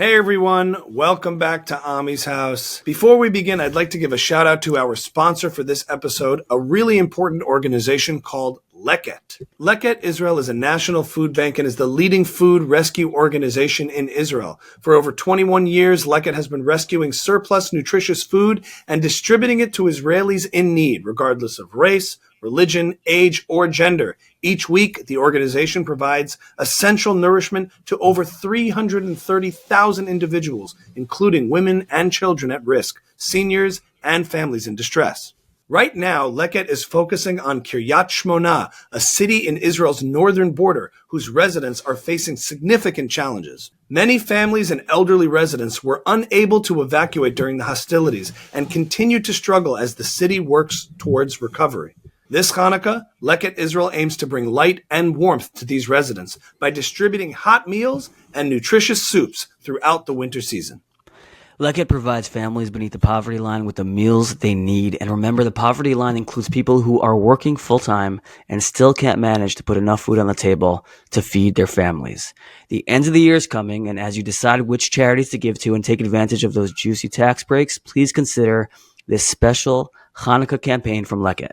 Hey everyone, welcome back to Ami's house. Before we begin, I'd like to give a shout out to our sponsor for this episode, a really important organization called Leket. Leket Israel is a national food bank and is the leading food rescue organization in Israel. For over 21 years, Leket has been rescuing surplus nutritious food and distributing it to Israelis in need, regardless of race, religion, age, or gender. Each week, the organization provides essential nourishment to over 330,000 individuals, including women and children at risk, seniors, and families in distress. Right now, Leket is focusing on Kiryat Shmona, a city in Israel's northern border, whose residents are facing significant challenges. Many families and elderly residents were unable to evacuate during the hostilities and continue to struggle as the city works towards recovery. This Hanukkah, Leket Israel aims to bring light and warmth to these residents by distributing hot meals and nutritious soups throughout the winter season. Leket provides families beneath the poverty line with the meals they need. And remember, the poverty line includes people who are working full-time and still can't manage to put enough food on the table to feed their families. The end of the year is coming, and as you decide which charities to give to and take advantage of those juicy tax breaks, please consider this special Hanukkah campaign from Leket.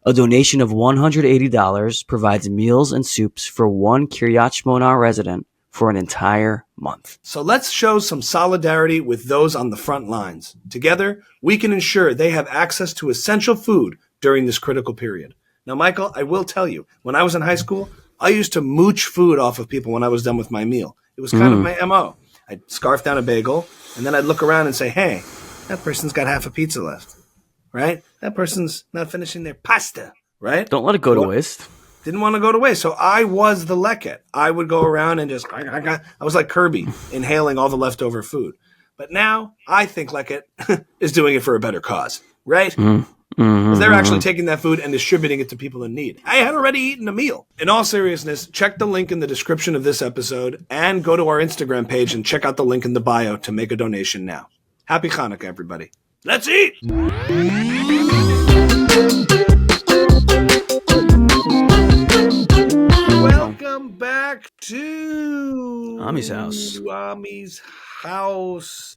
A donation of $180 provides meals and soups for one Kiryat Shmona resident for an entire month. So let's show some solidarity with those on the front lines. Together, we can ensure they have access to essential food during this critical period. Now, Michael, I will tell you, when I was in high school, I used to mooch food off of people when I was done with my meal. It was kind of my MO. I'd scarf down a bagel, and then I'd look around and say, hey, that person's got half a pizza left. Right? That person's not finishing their pasta, right? Don't let it go to waste. Didn't want to go to waste. So I was the Leket. I would go around and just, I was like Kirby, inhaling all the leftover food. But now I think Leket is doing it for a better cause, right? Because they're actually taking that food and distributing it to people in need. I had already eaten a meal. In all seriousness, check the link in the description of this episode and go to our Instagram page and check out the link in the bio to make a donation now. Happy Hanukkah, everybody. Let's eat! Welcome back to Ami's house. Ami's house.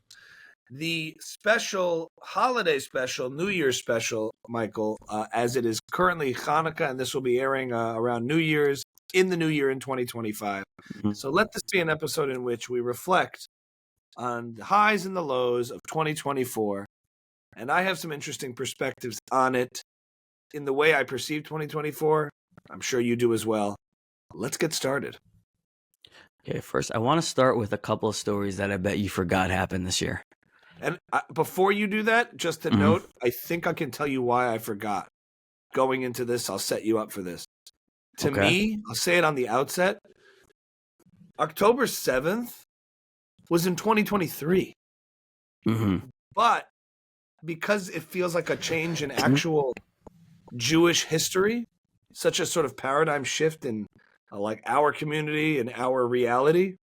The special, holiday special, New Year's special, Michael, as it is currently Hanukkah, and this will be airing around New Year's, in the new year in 2025. So let this be an episode in which we reflect on the highs and the lows of 2024. And I have some interesting perspectives on it in the way I perceive 2024. I'm sure you do as well. Let's get started. Okay, first, I want to start with a couple of stories that I bet you forgot happened this year. And before you do that, just to note, I think I can tell you why I forgot. Going into this, I'll set you up for this. To me, I'll say it on the outset, October 7th was in 2023. But because it feels like a change in actual Jewish history, such a sort of paradigm shift in like our community and our reality,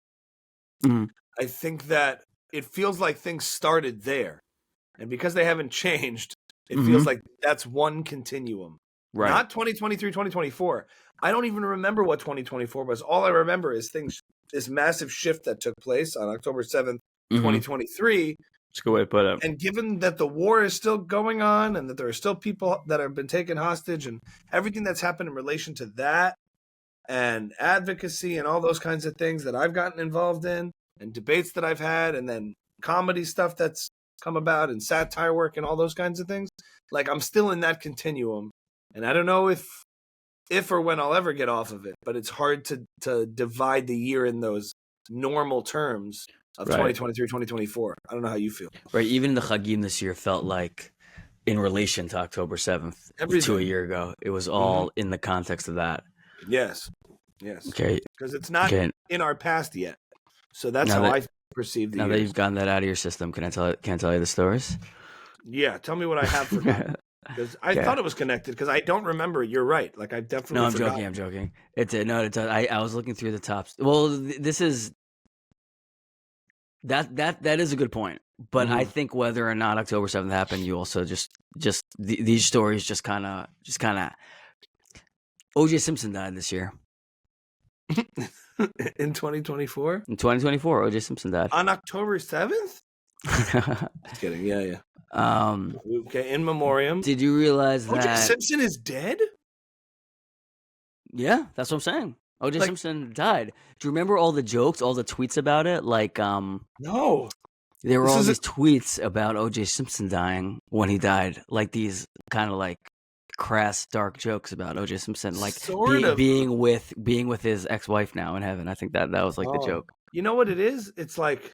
I think that it feels like things started there. And because they haven't changed, it feels like that's one continuum. Right. Not 2023, 2024. I don't even remember what 2024 was. All I remember is this massive shift that took place on October 7th, 2023. That's a good way to put it. And given that the war is still going on and that there are still people that have been taken hostage and everything that's happened in relation to that and advocacy and all those kinds of things that I've gotten involved in and debates that I've had and then comedy stuff that's come about and satire work and all those kinds of things, like I'm still in that continuum. And I don't know if or when I'll ever get off of it, but it's hard to divide the year in those normal terms of 2023, 2024. I don't know how you feel. Right. Even the Chagim this year felt like in relation to October 7th to a year ago. It was all in the context of that. Yes. Okay. Because it's not in our past yet. So that's how I perceive the years. Now that you've gotten that out of your system, can I tell you the stories? Yeah. Tell me what I have forgotten. Because I thought it was connected because I don't remember. You're right. Like I definitely forgot. I'm joking. I was looking through the tops. Well, this is that is a good point. But I think whether or not October 7th happened, you also just these stories just kind of O.J. Simpson died this year. In 2024? In 2024, O.J. Simpson died. On October 7th? Just kidding. Yeah. Okay, in memoriam. Did you realize O.J. that? Simpson is dead? Yeah, that's what I'm saying. O.J. Simpson died. Do you remember all the jokes, all the tweets about it? Like, No. there were all these tweets about O.J. Simpson dying when he died. Like these kind of like crass, dark jokes about O.J. Simpson, like being with his ex-wife now in heaven. I think that was like the joke. You know what it is? It's like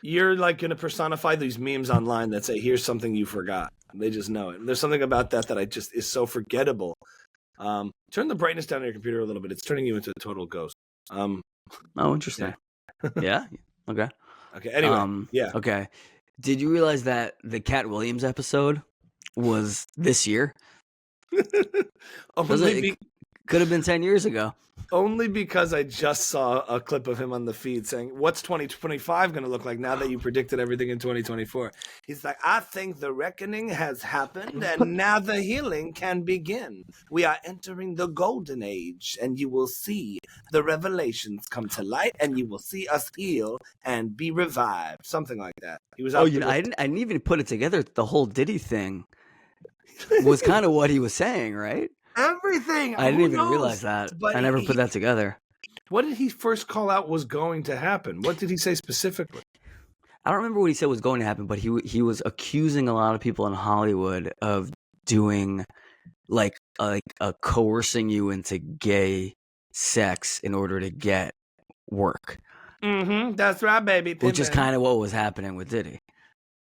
you're like going to personify these memes online that say, "Here's something you forgot." And they just know it. And there's something about that I just is so forgettable. Turn the brightness down on your computer a little bit. It's turning you into a total ghost. Oh, interesting. Yeah. Okay. Okay. Anyway. Yeah. Okay. Did you realize that the Katt Williams episode was this year? It could have been 10 years ago. Only because I just saw a clip of him on the feed saying, "What's 2025 going to look like now that you predicted everything in 2024?" He's like, "I think the reckoning has happened and now the healing can begin. We are entering the golden age and you will see the revelations come to light and you will see us heal and be revived." Something like that. He was. I didn't even put it together. The whole Diddy thing was kind of what he was saying, right? Everything. I didn't even realize that. But I never put that together. What did he first call out was going to happen? What did he say specifically? I don't remember what he said was going to happen, but he was accusing a lot of people in Hollywood of doing like coercing you into gay sex in order to get work. Mm-hmm. That's right, baby. Which is kind of what was happening with Diddy.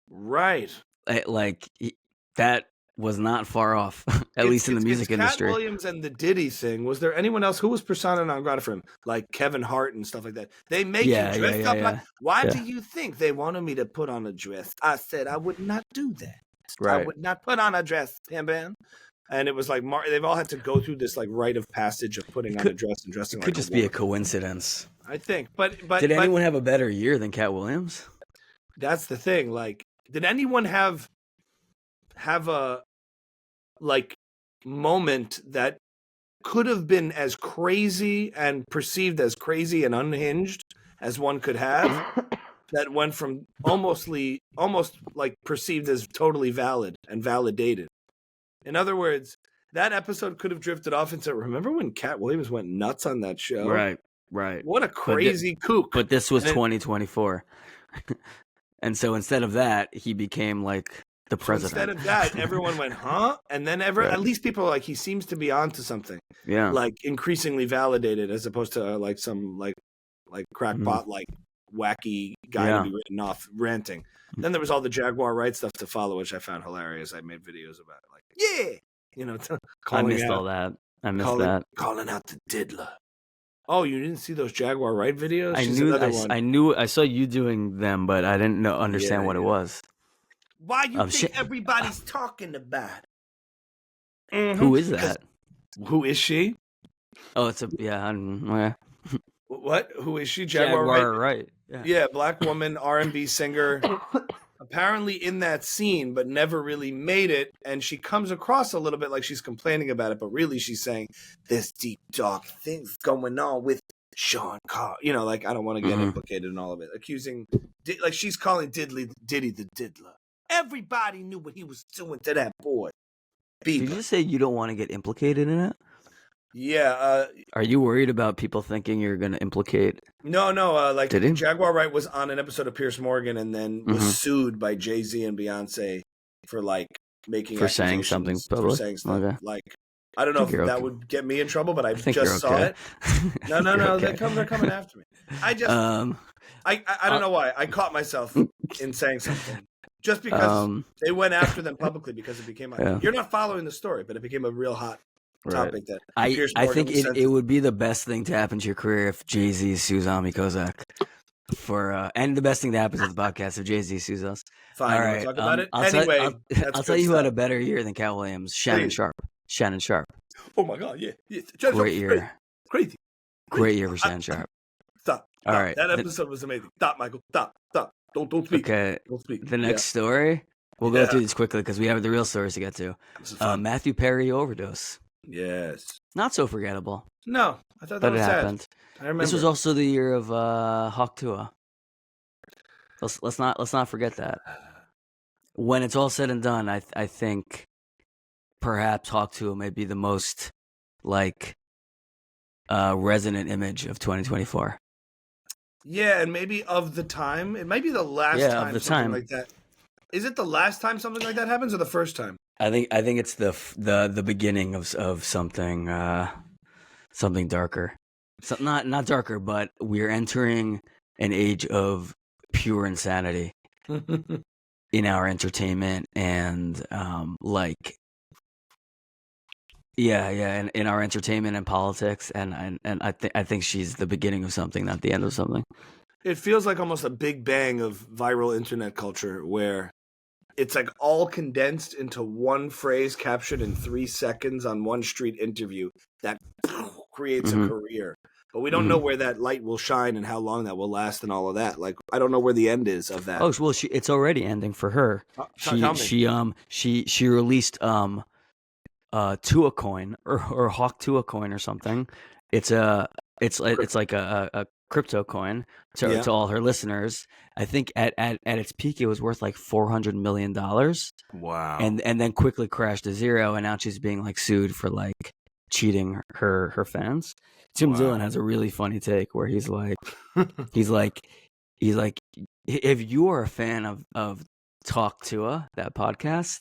Right. That was not far off, at least in the music industry. Katt Williams and the Diddy thing. Was there anyone else who was persona non grata for him, like Kevin Hart and stuff like that? They make you dress up like. Why do you think they wanted me to put on a dress? I said I would not do that. Right. I would not put on a dress, Bam. And it was like they've all had to go through this like rite of passage of putting on a dress and dressing. It could just be a coincidence, I think. But did anyone have a better year than Katt Williams? That's the thing. Like, did anyone have a moment that could have been as crazy and perceived as crazy and unhinged as one could have, that went from almost like perceived as totally valid and validated? In other words, that episode could have drifted off into, remember when Katt Williams went nuts on that show? Right. What a crazy kook. But this was 2024. And so instead of that, he became like the president. So instead of that, everyone went, huh? And then at least people are like, he seems to be onto something. Yeah. Like increasingly validated, as opposed to like some like crackpot, like wacky guy to be written off ranting. Then there was all the Jaguar Right stuff to follow, which I found hilarious. I made videos about it. Like, I missed all that. I missed that. Calling out the diddler. Oh, you didn't see those Jaguar Right videos? I saw you doing them, but I didn't understand what it was. Why you think everybody's talking about it? Mm-hmm. Who is that? Who is she? Oh, it's What? Who is she? Jaguar Right. Yeah, black woman, R&B singer. Apparently in that scene, but never really made it. And she comes across a little bit like she's complaining about it, but really she's saying there's deep, dark things going on with Sean Carr. Like, I don't want to get implicated in all of it. Accusing, like, she's calling Diddy the diddler. Everybody knew what he was doing to that boy. Did you just say you don't want to get implicated in it? Yeah. Are you worried about people thinking you're going to implicate? No. Like, Jaguar Wright was on an episode of Piers Morgan and then was sued by Jay-Z and Beyonce for like making saying something public. For saying stuff. Okay. Like, I don't know if that would get me in trouble, but I just saw it. No. They're coming after me. I just I don't know why I caught myself in saying something. Just because they went after them publicly because it became you're not following the story, but it became a real hot topic that I think it would be the best thing to happen to your career if Jay-Z sues Ami Kozak and the best thing that happens with the podcast if Jay-Z sues us. Fine, all right, talk about it. Anyway, I'll tell you who had a better year than Katt Williams. Shannon Sharpe. Oh my God, yeah. Great year. Crazy. Great year for Shannon Sharpe. Stop. All right, that episode was amazing. Stop, Michael. Stop. Don't speak. Okay. Don't speak. The next story. We'll go through these quickly because we have the real stories to get to. Matthew Perry overdose. Yes. Not so forgettable. No, I thought that But it was sad. happened. I remember. This was also the year of Hawk Tuah. Let's not forget that. When it's all said and done, I think perhaps Hawk Tuah may be the most like resonant image of 2024. Yeah, and maybe of the time. It might be the last Yeah, time of the something time. like that. Is it the last time something like that happens, or the first time? I think it's the beginning of something something darker. So not darker, but we're entering an age of pure insanity in our entertainment and and in our entertainment and politics, and I think she's the beginning of something, not the end of something. It feels like almost a big bang of viral internet culture where it's like all condensed into one phrase captured in 3 seconds on one street interview that creates a career. But we don't know where that light will shine and how long that will last and all of that. Like, I don't know where the end is of that. Oh well, it's already ending for her. Tell me. She released Tuah coin or Hawk Tuah coin or something. It's like a crypto coin to all her listeners. I think at its peak it was worth like $400 million. Wow. And then quickly crashed to zero, and now she's being like sued for like cheating her fans. Tim Dillon has a really funny take where he's like if you are a fan of Talk Tuah, that podcast,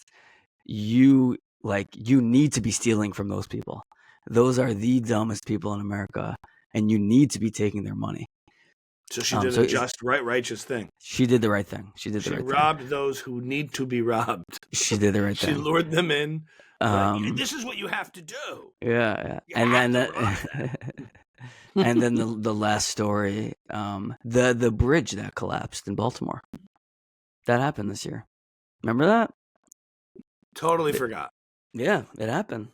you need to be stealing from those people. Those are the dumbest people in America, and you need to be taking their money. So she did a just righteous thing. She did the right thing. She robbed those who need to be robbed. She did the right thing. She lured them in. This is what you have to do. Yeah. And then and then the last story, the bridge that collapsed in Baltimore. That happened this year. Remember that? Totally forgot. Yeah, it happened.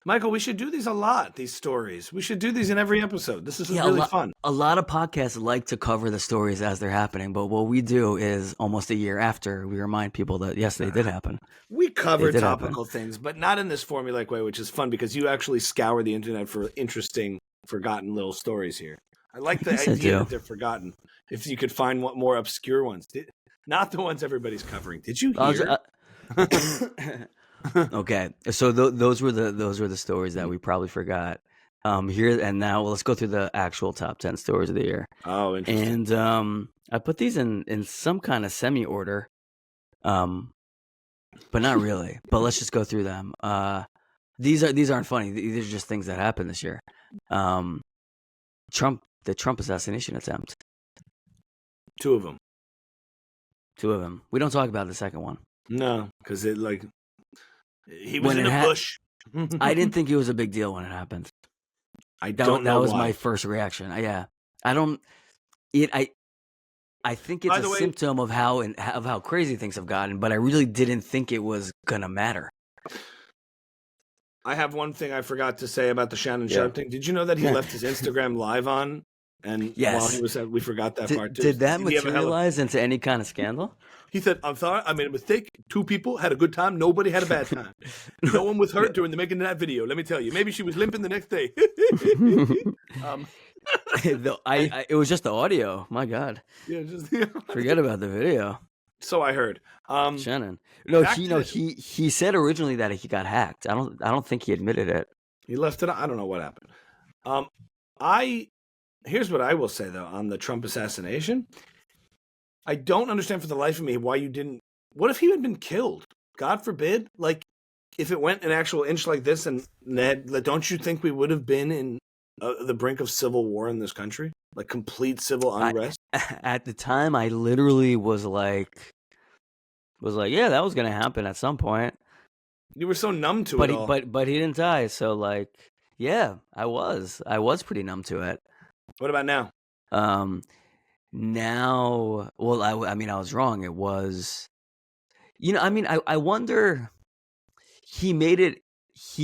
Michael, we should do these a lot, these stories. We should do these in every episode. This is really fun. A lot of podcasts like to cover the stories as they're happening, but what we do is almost a year after, we remind people that, yes, they did happen. We cover topical things, but not in this formulaic way, which is fun because you actually scour the internet for interesting, forgotten little stories here. I like the idea that they're forgotten. If you could find more obscure ones. Not the ones everybody's covering. Did you hear? Okay, so those were the stories that we probably forgot. Here and now, let's go through the actual top 10 stories of the year. Oh, interesting. And I put these in some kind of semi order, but not really. But let's just go through them. These aren't funny. These are just things that happened this year. The Trump assassination attempt. Two of them. We don't talk about the second one. No, because he was in a bush. I didn't think it was a big deal when it happened. I don't know. That was my first reaction. Yeah, I don't. I think it's a symptom of how crazy things have gotten, but I really didn't think it was gonna matter. I have one thing I forgot to say about the Shannon Sharpe thing. Did you know that he left his Instagram live on? And while he was we forgot that part too. Did that materialize into any kind of scandal? He said, "I'm sorry, I made a mistake. 2 people had a good time. Nobody had a bad time. No one was hurt during the making of that video. Let me tell you. Maybe she was limping the next day." It was just the audio. My God. Yeah, just forget about the video. So I heard. Shannon. He said originally that he got hacked. I don't think he admitted it. He left it. I don't know what happened. Here's what I will say though on the Trump assassination. I don't understand for the life of me why you didn't. What if he had been killed? God forbid. Like, if it went an actual inch like this, and don't you think we would have been in the brink of civil war in this country? Like complete civil unrest? At the time, I literally was like, yeah, that was going to happen at some point. You were so numb to it all. But he didn't die. So like, yeah, I was pretty numb to it. What about now? Now, well, I was wrong. It was, I wonder, he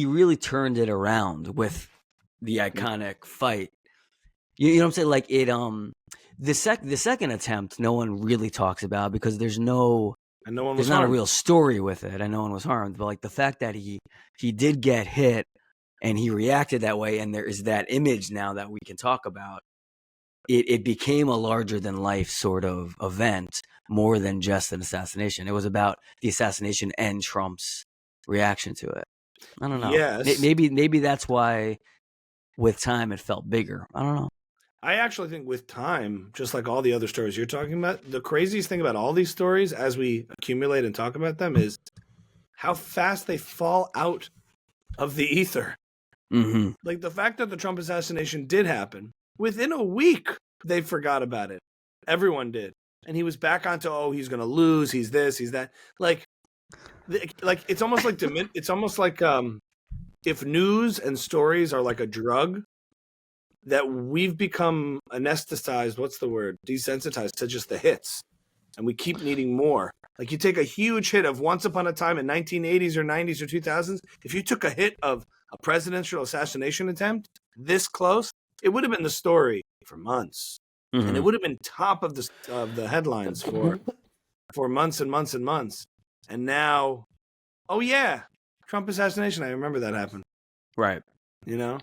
really turned it around with the iconic fight. You know what I'm saying? Like the second attempt, no one really talks about because there's not a real story with it, and no one was harmed. But like the fact that he did get hit and he reacted that way, and there is that image now that we can talk about. It became a larger than life sort of event, more than just an assassination. It was about the assassination and Trump's reaction to it. I don't know. Yes. Maybe that's why with time it felt bigger. I don't know. I actually think with time, just like all the other stories you're talking about, the craziest thing about all these stories as we accumulate and talk about them is how fast they fall out of the ether. Mm-hmm. Like the fact that the Trump assassination did happen, within a week, they forgot about it. Everyone did. And he was back onto, oh, he's going to lose. He's this, he's that. Like it's almost like, if news and stories are like a drug, that we've become anesthetized, what's the word? Desensitized to just the hits. And we keep needing more. Like you take a huge hit of once upon a time in 1980s or 90s or 2000s. If you took a hit of a presidential assassination attempt this close, it would have been the story for months. Mm-hmm. And it would have been top of the headlines for months and months and months. And now, oh yeah, Trump assassination. I remember that happened. Right. You know?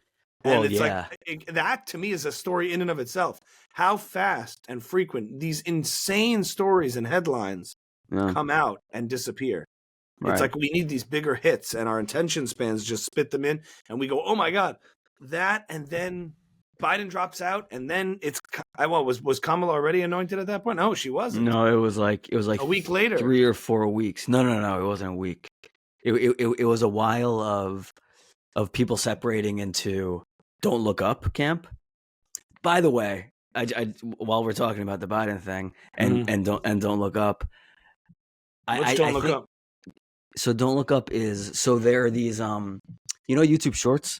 Well, and it's yeah. that to me is a story in and of itself. How fast and frequent these insane stories and headlines come out and disappear. Right. It's like we need these bigger hits, and our attention spans just spit them in, and we go, "Oh my god, that!" And then Biden drops out, and then it's was Kamala already anointed at that point? No, she wasn't. No, it was like a week later, 3 or 4 weeks. No, it wasn't a week. It was a while of people separating into don't look up camp. By the way, I while we're talking about the Biden thing and don't look up, don't look up. So don't look up is so there are these YouTube Shorts.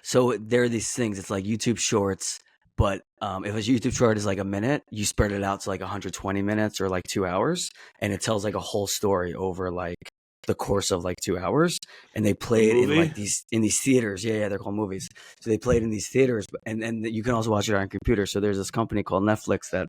So there are these things. It's like YouTube Shorts, but if a YouTube short is like a minute, you spread it out to like 120 minutes or like 2 hours, and it tells like a whole story over like the course of like 2 hours, and they play it in like these theaters. Yeah, they're called movies. So they play it in these theaters, and you can also watch it on your computer. So there's this company called Netflix that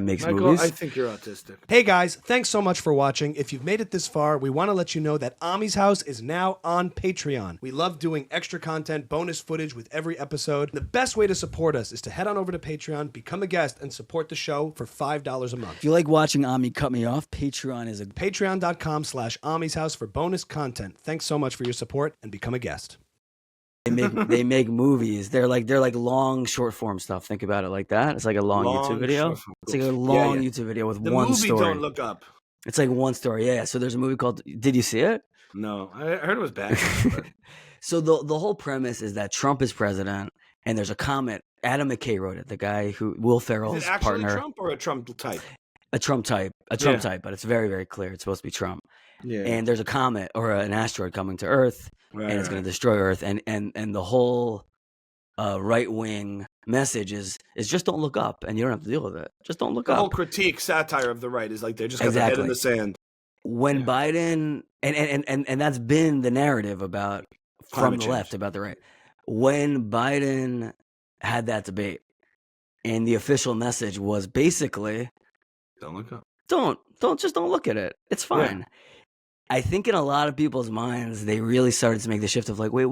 makes movies. I think you're autistic. Hey guys, thanks so much for watching. If you've made it this far, we want to let you know that Ami's House is now on Patreon. We love doing extra content, bonus footage with every episode. The best way to support us is to head on over to Patreon, become a guest, and support the show for $5 a month. If you like watching Ami cut me off, Patreon is Patreon.com/Ami's House for bonus content. Thanks so much for your support, and become a guest. They make movies. They're like long short form stuff. Think about it like that. It's like a long YouTube video. It's like a long YouTube video with one story. The movie Don't Look Up. It's like one story. Yeah. So there's a movie called. Did you see it? No, I heard it was bad. So the whole premise is that Trump is president, and there's a comet. Adam McKay wrote it. The guy who Will Ferrell's is it actually partner. Trump or a Trump type? A Trump type, but it's very, very clear. It's supposed to be Trump. Yeah. And there's a comet or an asteroid coming to Earth, and it's going to destroy Earth. And the whole right wing message is just don't look up, and you don't have to deal with it. Just don't look up. The whole critique, satire of the right is like they just got their head in the sand. When Biden and that's been the narrative about from the left about the right. When Biden had that debate, and the official message was basically don't look up. Don't look at it. It's fine. Yeah. I think in a lot of people's minds, they really started to make the shift of like, who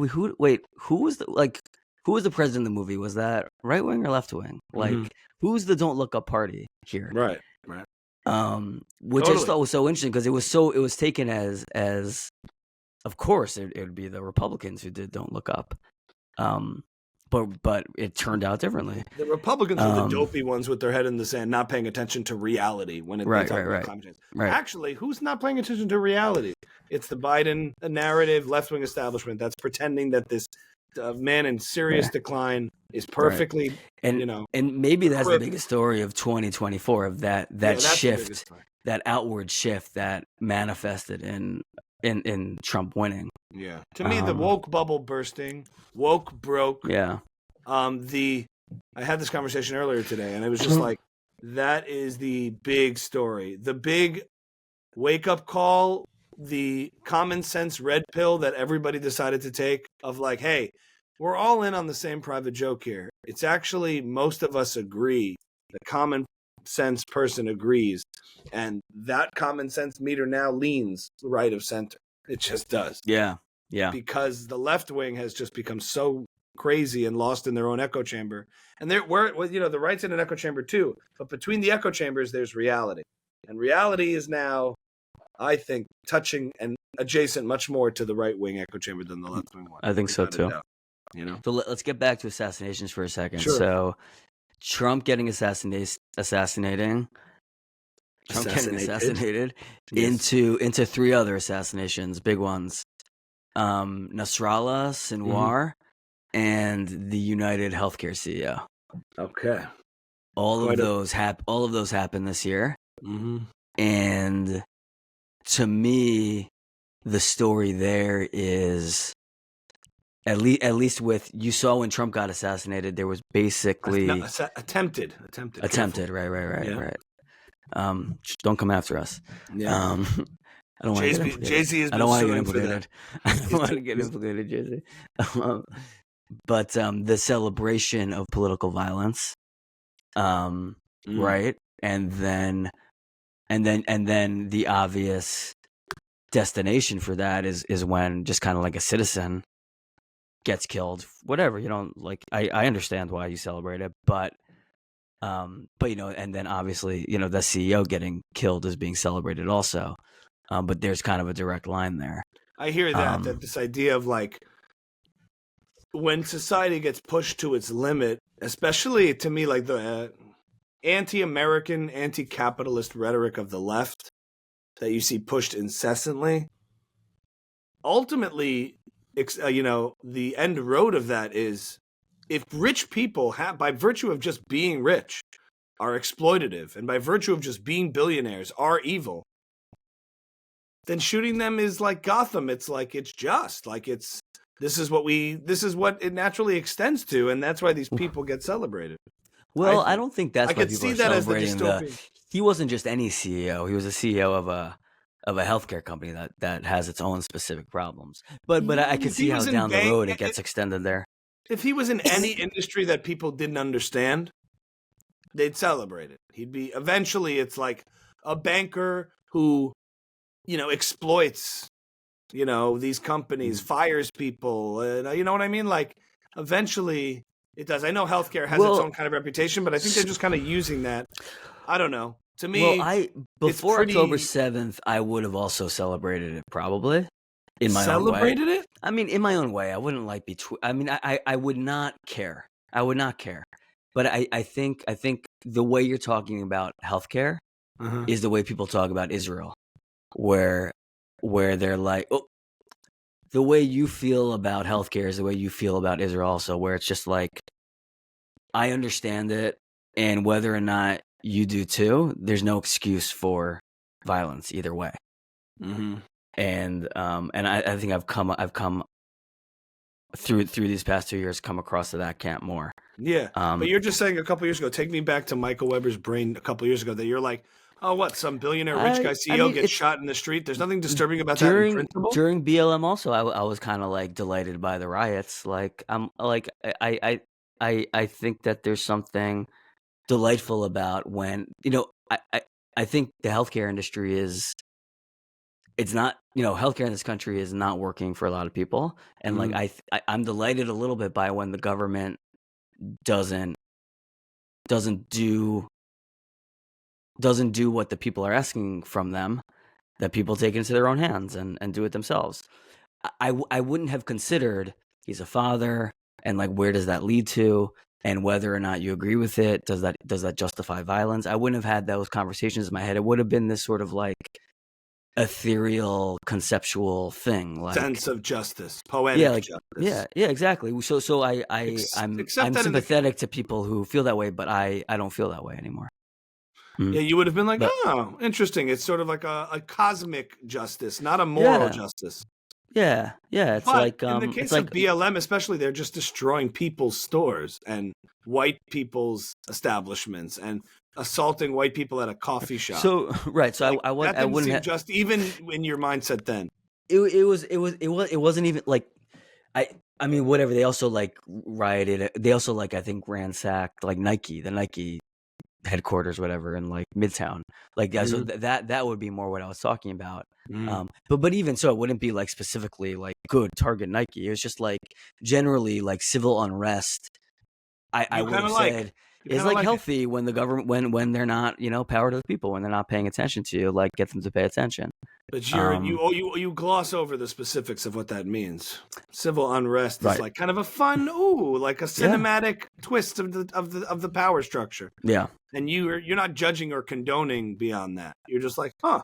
was the president of the movie? Was that right wing or left wing? Like, who's the don't look up party here? Right. Which I just thought was so interesting because it was taken as of course it would be the Republicans who did don't look up. But it turned out differently. The Republicans are the dopey ones with their head in the sand, not paying attention to reality when they talk about climate change. Right. Actually, who's not paying attention to reality? It's the Biden narrative, left-wing establishment that's pretending that this man in serious decline is perfectly, and maybe that's the biggest story of 2024 of that shift, that outward shift that manifested in Trump winning. Yeah. To me, the woke bubble bursting, woke broke. Yeah. I had this conversation earlier today, and it was just like, that is the big story. The big wake-up call, the common sense red pill that everybody decided to take of like, hey, we're all in on the same private joke here. It's actually, most of us agree. The common sense person agrees. And that common sense meter now leans right of center. It just does. Yeah. Yeah. because the left wing has just become so crazy and lost in their own echo chamber. And the right's in an echo chamber too. But between the echo chambers, there's reality. And reality is now, I think, touching and adjacent much more to the right wing echo chamber than the left wing one. I think so too. So let's get back to assassinations for a second. Sure. So Trump getting assassinated Yes. into three other assassinations, big ones. Nasrallah, Sinwar, and the United Healthcare CEO. Okay. All of those happened this year. Mm-hmm. And to me, the story there is at least with you saw when Trump got assassinated, there was basically attempted. Right. Don't come after us. Yeah. I don't want to get implicated. Jay-Z has I don't been want to get suing for implicated. I don't want to get implicated, Jay-Z. But the celebration of political violence, right, and then the obvious destination for that is when just kind of like a citizen gets killed. Whatever, you know, like I understand why you celebrate it, but you know, and then obviously, you know, the CEO getting killed is being celebrated also. But there's kind of a direct line there. I hear that this idea of like when society gets pushed to its limit, especially to me, like the anti-American, anti-capitalist rhetoric of the left that you see pushed incessantly, ultimately, you know, the end road of that is if rich people by virtue of just being rich, are exploitative, and by virtue of just being billionaires are evil, then shooting them is like Gotham. It's like this is what it naturally extends to, and that's why these people get celebrated. Well, I don't think that's I why could people see are that as the celebrating dystopian. He wasn't just any CEO. He was a CEO of a healthcare company that has its own specific problems. But I could see how down the road it gets extended there. If he was in any industry that people didn't understand, they'd celebrate it. Eventually it's like a banker who, you know, exploits, you know, these companies, fires people, you know what I mean? Like eventually it does. I know healthcare has its own kind of reputation, but I think they're just kind of using that. I don't know. To me, before October 7th, I would have also celebrated it probably. In my own way. Celebrated it? I mean, in my own way. I wouldn't like I mean, I would not care. I would not care. But I think the way you're talking about healthcare is the way people talk about Israel, where they're like, oh, the way you feel about healthcare is the way you feel about Israel also, where it's just like, I understand it, and whether or not you do too, there's no excuse for violence either way. Mm-hmm. And I think I've come through these past 2 years come across to that camp more. Yeah, but you're just saying a couple years ago. Take me back to Michael Weber's brain a couple years ago. That you're like, oh, what? Some billionaire rich guy CEO gets shot in the street. There's nothing disturbing about that in principle. During BLM, also, I was kind of like delighted by the riots. Like I'm like I think that there's something delightful about when, you know, I think the healthcare industry it's not, you know, healthcare in this country is not working for a lot of people. And like, I'm delighted a little bit by when the government doesn't do what the people are asking from them, that people take it into their own hands and do it themselves. I wouldn't have considered he's a father and like, where does that lead to? And whether or not you agree with it, does that justify violence? I wouldn't have had those conversations in my head. It would have been this sort of like ethereal, conceptual thing, like sense of justice, poetic justice. Yeah, exactly. So I'm sympathetic to people who feel that way, but I don't feel that way anymore. Yeah, you would have been like, oh, interesting. It's sort of like a cosmic justice, not a moral justice. Yeah. It's but like in the case of BLM, especially, they're just destroying people's stores and white people's establishments and assaulting white people at a coffee shop. So right. So like, I wouldn't seem just even in your mindset then. It wasn't even like I mean whatever. They also like rioted. They also like I think ransacked like the Nike headquarters, whatever, in like Midtown. Like so that would be more what I was talking about. But even so, it wouldn't be like specifically like good target Nike. It was just like generally like civil unrest. I would have said is like healthy when the government when they're not, you know, power to the people, when they're not paying attention to you, like get them to pay attention. But you gloss over the specifics of what that means. Civil unrest is like kind of a fun, like a cinematic twist of the power structure. Yeah, and you're not judging or condoning beyond that. You're just like, huh,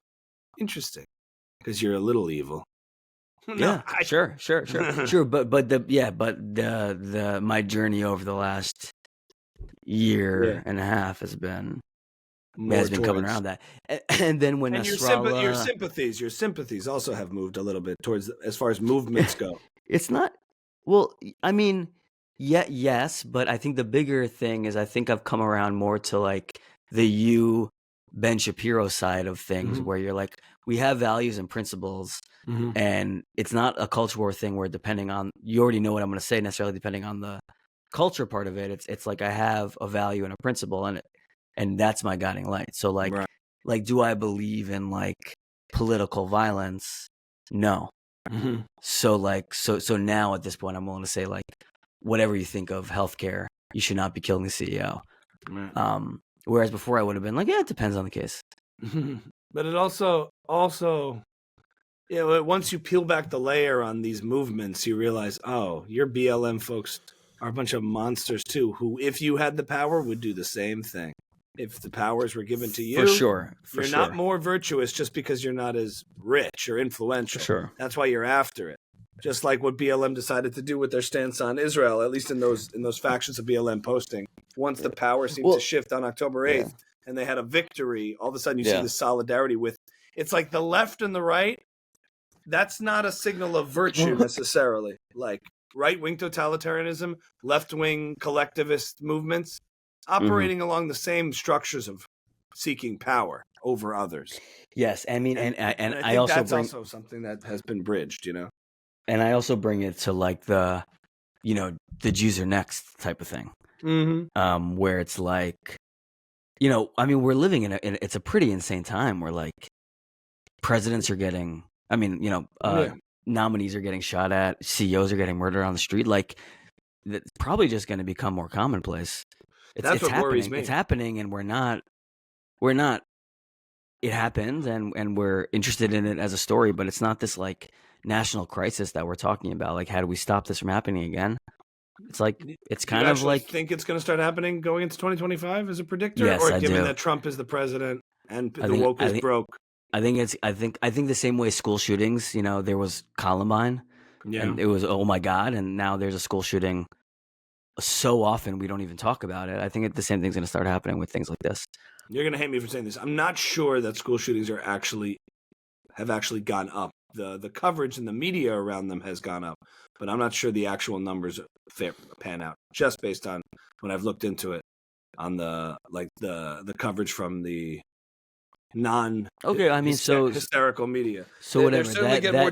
interesting, because you're a little evil. Sure. But the my journey over the last year and a half has been coming around that, and then when Nasrallah, your sympathies also have moved a little bit towards as far as movements go. It's not well. I mean, yes, but I think the bigger thing is I think I've come around more to like the Ben Shapiro side of things, where you're like, we have values and principles, and it's not a culture war thing where depending on, you already know what I'm going to say necessarily depending on the culture part of it. It's like I have a value and a principle, and that's my guiding light. So like, do I believe in like political violence? No. So like, so now at this point, I'm willing to say like, whatever you think of healthcare, you should not be killing the CEO. Whereas before I would have been like, yeah, it depends on the case. But it also, you know, once you peel back the layer on these movements, you realize, oh, your BLM folks are a bunch of monsters too, who, if you had the power, would do the same thing. If the powers were given to you, you're not more virtuous just because you're not as rich or influential. For sure. That's why you're after it. Just like what BLM decided to do with their stance on Israel, at least in those factions of BLM posting. Once the power seemed to shift on October 8th and they had a victory, all of a sudden you see this solidarity with, it's like the left and the right. That's not a signal of virtue necessarily. Like right-wing totalitarianism, left-wing collectivist movements operating along the same structures of seeking power over others. Yes, I mean, and I think that's also something that has been bridged, you know. And I also bring it to like the, you know, the Jews are next type of thing, where it's like, you know, I mean, we're living in it's a pretty insane time where like presidents are getting, I mean, you know, nominees are getting shot at, CEOs are getting murdered on the street. Like, it's probably just going to become more commonplace. That's what happening. Worries me. It's happening, and we're not. It happened, and we're interested in it as a story, but it's not this like national crisis that we're talking about. Like, how do we stop this from happening again? It's like, it's kind of like, think it's going to start happening going into 2025 as a predictor, yes, or I given do. that Trump is the president and the woke is broke. I think the same way school shootings, you know, there was Columbine, and it was, oh my God, and now there's a school shooting so often we don't even talk about it. I think the same thing's going to start happening with things like this. You're going to hate me for saying this. I'm not sure that school shootings have actually gone up. The coverage in the media around them has gone up, but I'm not sure the actual numbers pan out, just based on when I've looked into it on the coverage from the hysterical media. So they, whatever. Certainly get more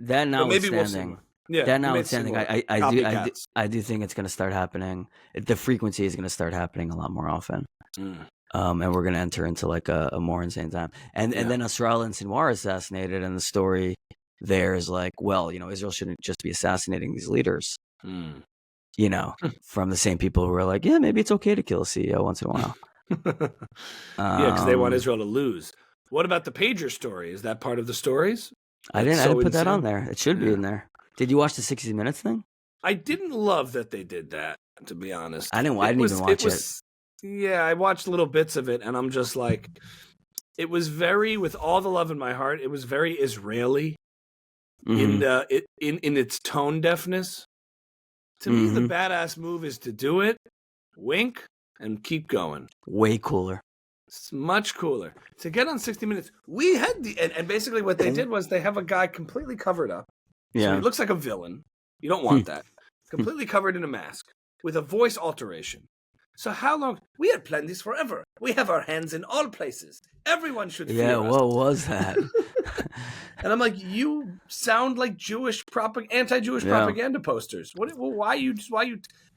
that notwithstanding, I do think it's going to start happening. The frequency is going to start happening a lot more often. And we're going to enter into like a more insane time. And then Nasrallah and Sinwar assassinated, and the story there is like, well, you know, Israel shouldn't just be assassinating these leaders. You know, from the same people who are like, yeah, maybe it's okay to kill a CEO once in a while. Because they want Israel to lose. What about the pager story? Is that part of the stories? I didn't put that on there. It should be in there. Did you watch the 60 Minutes thing? I didn't love that they did that, to be honest. I didn't even watch it. Yeah, I watched little bits of it, and I'm just like, it was very, with all the love in my heart, it was very Israeli in its tone deafness. To me, the badass move is to do it, wink, and keep going. Way cooler. It's much cooler. To get on 60 Minutes, we had and basically what they did was they have a guy completely covered up. Yeah. So he looks like a villain. You don't want that. Completely covered in a mask with a voice alteration. So how long? We had planned this forever. We have our hands in all places. Everyone should fear us. What was that? And I'm like, you sound like anti-Jewish propaganda posters. Why you?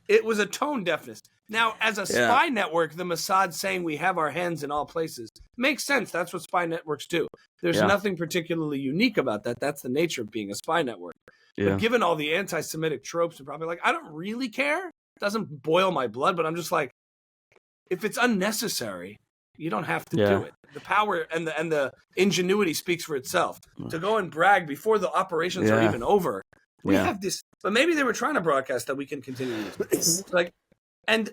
It was a tone deafness. Now, as a spy network, the Mossad saying we have our hands in all places makes sense. That's what spy networks do. There's nothing particularly unique about that. That's the nature of being a spy network. But given all the anti-Semitic tropes, and probably like, I don't really care. It doesn't boil my blood, but I'm just like, if it's unnecessary, you don't have to do it. The power and the ingenuity speaks for itself. To go and brag before the operations are even over. We have this, but maybe they were trying to broadcast that we can continue this. Like, and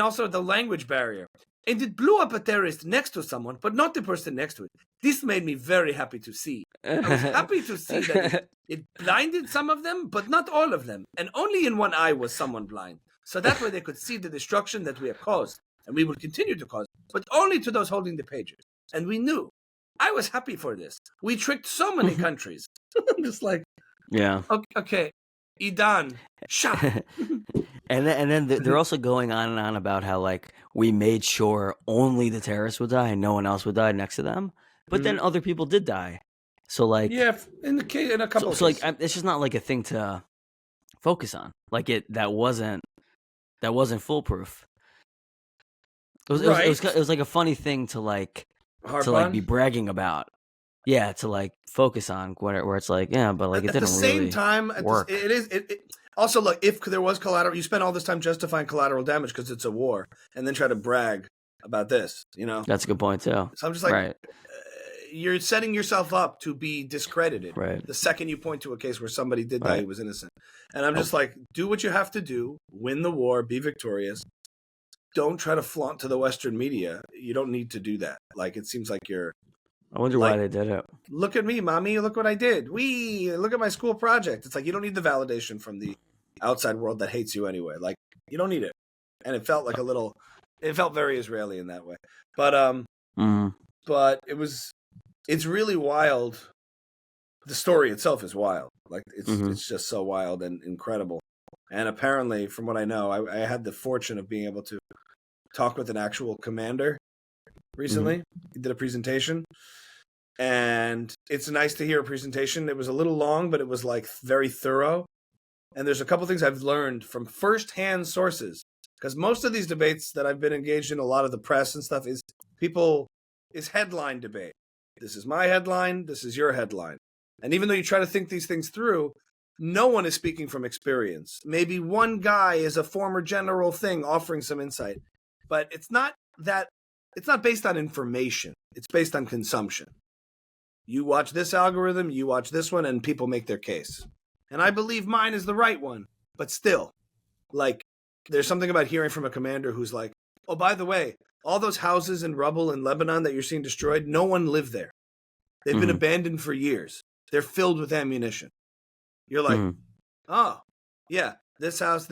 also the language barrier. And it blew up a terrorist next to someone, but not the person next to it. This made me very happy to see. I was happy to see that it blinded some of them, but not all of them. And only in one eye was someone blind. So that way they could see the destruction that we have caused. And we will continue to cause, but only to those holding the pages. And we knew. I was happy for this. We tricked so many countries. I'm just like, okay, Idan, shut. And then they're also going on and on about how like we made sure only the terrorists would die and no one else would die next to them. But then other people did die. So like in a couple. So like it's just not like a thing to focus on. Like that wasn't foolproof. It was like a funny thing to like be bragging about. Yeah, to like focus on where it's like, but like it didn't really work. At the same time, it is. Also, look, if there was collateral, you spend all this time justifying collateral damage because it's a war, and then try to brag about this. That's a good point too. So I'm just like, you're setting yourself up to be discredited. Right. The second you point to a case where somebody did die who was innocent, and I'm just like, do what you have to do, win the war, be victorious. Don't try to flaunt to the Western media. You don't need to do that. Like, it seems like you're... I wonder why they did it. Look at me, mommy. Look what I did. Look at my school project. It's like, you don't need the validation from the outside world that hates you anyway. Like, you don't need it. And it felt like it felt very Israeli in that way. But, but it's really wild. The story itself is wild. Like, it's just so wild and incredible. And apparently, from what I know, I had the fortune of being able to talk with an actual commander recently. He did a presentation. And it's nice to hear a presentation. It was a little long, but it was like very thorough. And there's a couple things I've learned from firsthand sources. Because most of these debates that I've been engaged in, a lot of the press and stuff, is headline debate. This is my headline. This is your headline. And even though you try to think these things through, no one is speaking from experience. Maybe one guy is a former general thing offering some insight. But it's not based on information. It's based on consumption. You watch this algorithm, you watch this one, and people make their case. And I believe mine is the right one. But still, like, there's something about hearing from a commander who's like, oh, by the way, all those houses and rubble in Lebanon that you're seeing destroyed, no one lived there. They've been abandoned for years. They're filled with ammunition. You're like, oh, yeah, this house,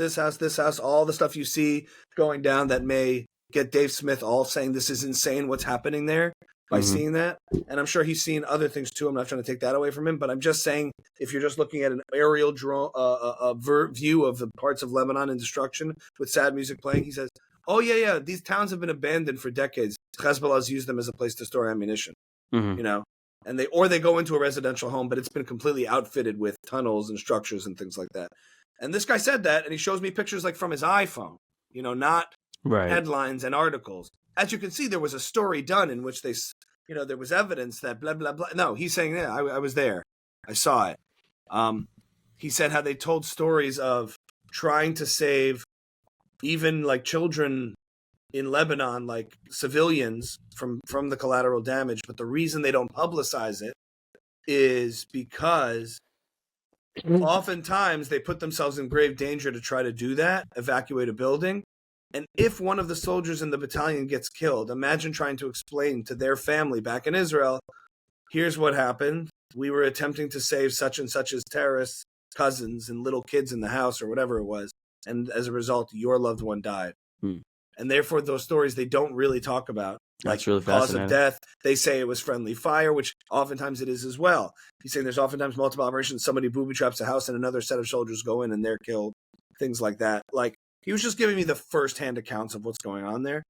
all the stuff you see going down that may get Dave Smith all saying this is insane what's happening there by seeing that. And I'm sure he's seen other things too. I'm not trying to take that away from him, but I'm just saying if you're just looking at an aerial view of the parts of Lebanon in destruction with sad music playing, he says, oh, yeah, these towns have been abandoned for decades. Hezbollah's used them as a place to store ammunition, and they go into a residential home, but it's been completely outfitted with tunnels and structures and things like that. And this guy said that, and he shows me pictures like from his iPhone, not headlines and articles. As you can see, there was a story done in which there was evidence that blah, blah, blah. No, he's saying, yeah, I was there. I saw it. He said how they told stories of trying to save even like children in Lebanon, like civilians from the collateral damage. But the reason they don't publicize it is because oftentimes they put themselves in grave danger to try to do that, evacuate a building. And if one of the soldiers in the battalion gets killed, imagine trying to explain to their family back in Israel, here's what happened. We were attempting to save such and such as terrorists, cousins, and little kids in the house or whatever it was. And as a result, your loved one died. And therefore, those stories they don't really talk about. That's really cause fascinating. of death. They say it was friendly fire, which oftentimes it is as well. He's saying there's oftentimes multiple operations. Somebody booby traps a house and another set of soldiers go in and they're killed. Things like that. Like, he was just giving me the firsthand accounts of what's going on there.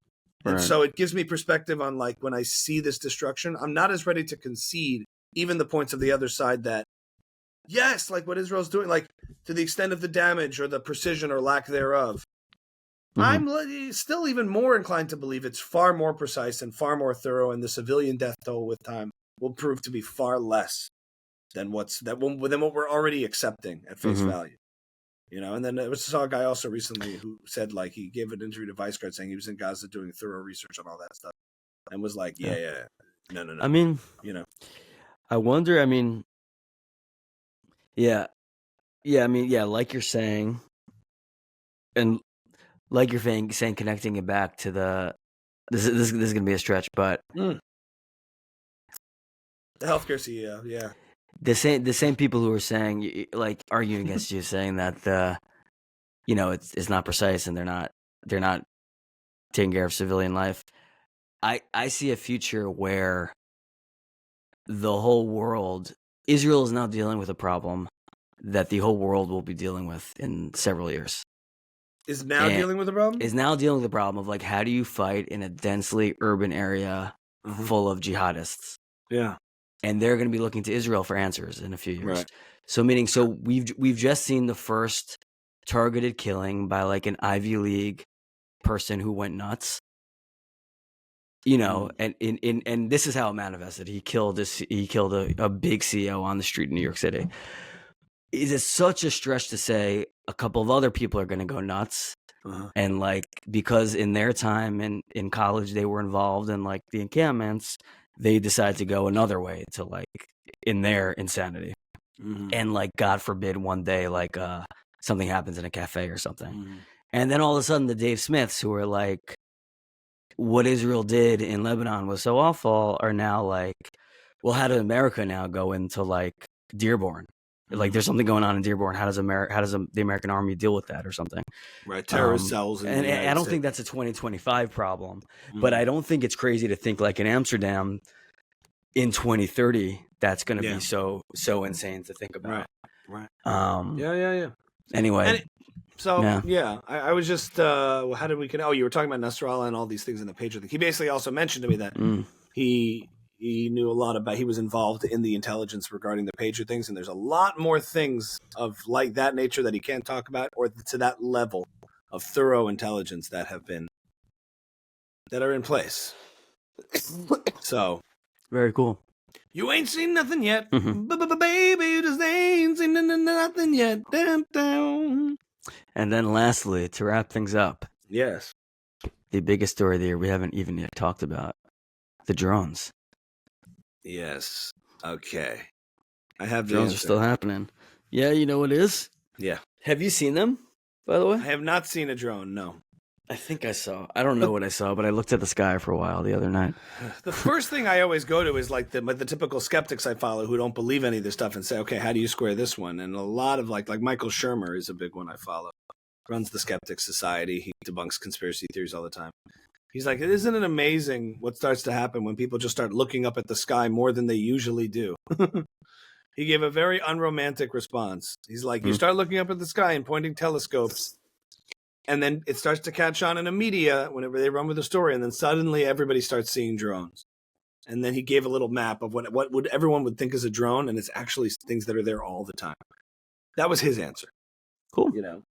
And so it gives me perspective on, like, when I see this destruction, I'm not as ready to concede even the points of the other side that, yes, like what Israel's doing, like to the extent of the damage or the precision or lack thereof. I'm still even more inclined to believe it's far more precise and far more thorough, and the civilian death toll with time will prove to be far less than what we're already accepting at face value. You know, and then I saw a guy also recently who said, like, he gave an interview to Vice Guard saying he was in Gaza doing thorough research on all that stuff, and was like, no. I mean, you know, I wonder. I mean, yeah, like you're saying, and like you're saying, connecting it back to the this is gonna be a stretch, but the healthcare CEO, yeah. The same people who are saying, like, arguing against you, saying that it's not precise and they're not taking care of civilian life. I see a future where the whole world, Israel is now dealing with a problem that the whole world will be dealing with in several years. Is now dealing with the problem? Is now dealing with the problem of, like, how do you fight in a densely urban area full of jihadists? Yeah. And they're going to be looking to Israel for answers in a few years. Right. So we've just seen the first targeted killing by, like, an Ivy League person who went nuts. And this is how it manifested. He killed a big CEO on the street in New York City. Is it such a stretch to say a couple of other people are going to go nuts? And, like, because in their time in college they were involved in, like, the encampments, they decide to go another way to, like, in their insanity. And, like, God forbid one day, like, something happens in a cafe or something. And then all of a sudden the Dave Smiths, who are like, what Israel did in Lebanon was so awful, are now like, well, how did America now go into, like, Dearborn? Like, there's something going on in Dearborn. How does the American Army deal with that or something? Right, terrorist cells. And I don't think that's a 2025 problem, but I don't think it's crazy to think, like, in Amsterdam in 2030, that's going to be so insane to think about. Right. Yeah. Anyway. I was just, how did we you were talking about Nasrallah and all these things in the Patriot thing. He basically also mentioned to me that he knew a lot about, he was involved in the intelligence regarding the Patriot things, and there's a lot more things of, like, that nature that he can't talk about, or to that level of thorough intelligence that are in place. So very cool. You ain't seen nothing yet, baby. You just ain't seen nothing yet. Down. And then lastly, to wrap things up, yes, the biggest story of the year we haven't even yet talked about: the drones. Yes. Okay. I have drones are still happening. Yeah, you know what it is? Yeah. Have you seen them, by the way? I have not seen a drone, no. I think I saw. I don't know what I saw, but I looked at the sky for a while the other night. The first thing I always go to is, like, the typical skeptics I follow who don't believe any of this stuff and say, okay, how do you square this one? And a lot of, like Michael Shermer is a big one I follow. Runs the Skeptic Society. He debunks conspiracy theories all the time. He's like, isn't it amazing what starts to happen when people just start looking up at the sky more than they usually do? He gave a very unromantic response. He's like, you start looking up at the sky and pointing telescopes, and then it starts to catch on in the media whenever they run with a story, and then suddenly everybody starts seeing drones. And then he gave a little map of what would everyone would think is a drone, and it's actually things that are there all the time. That was his answer. Cool. You know?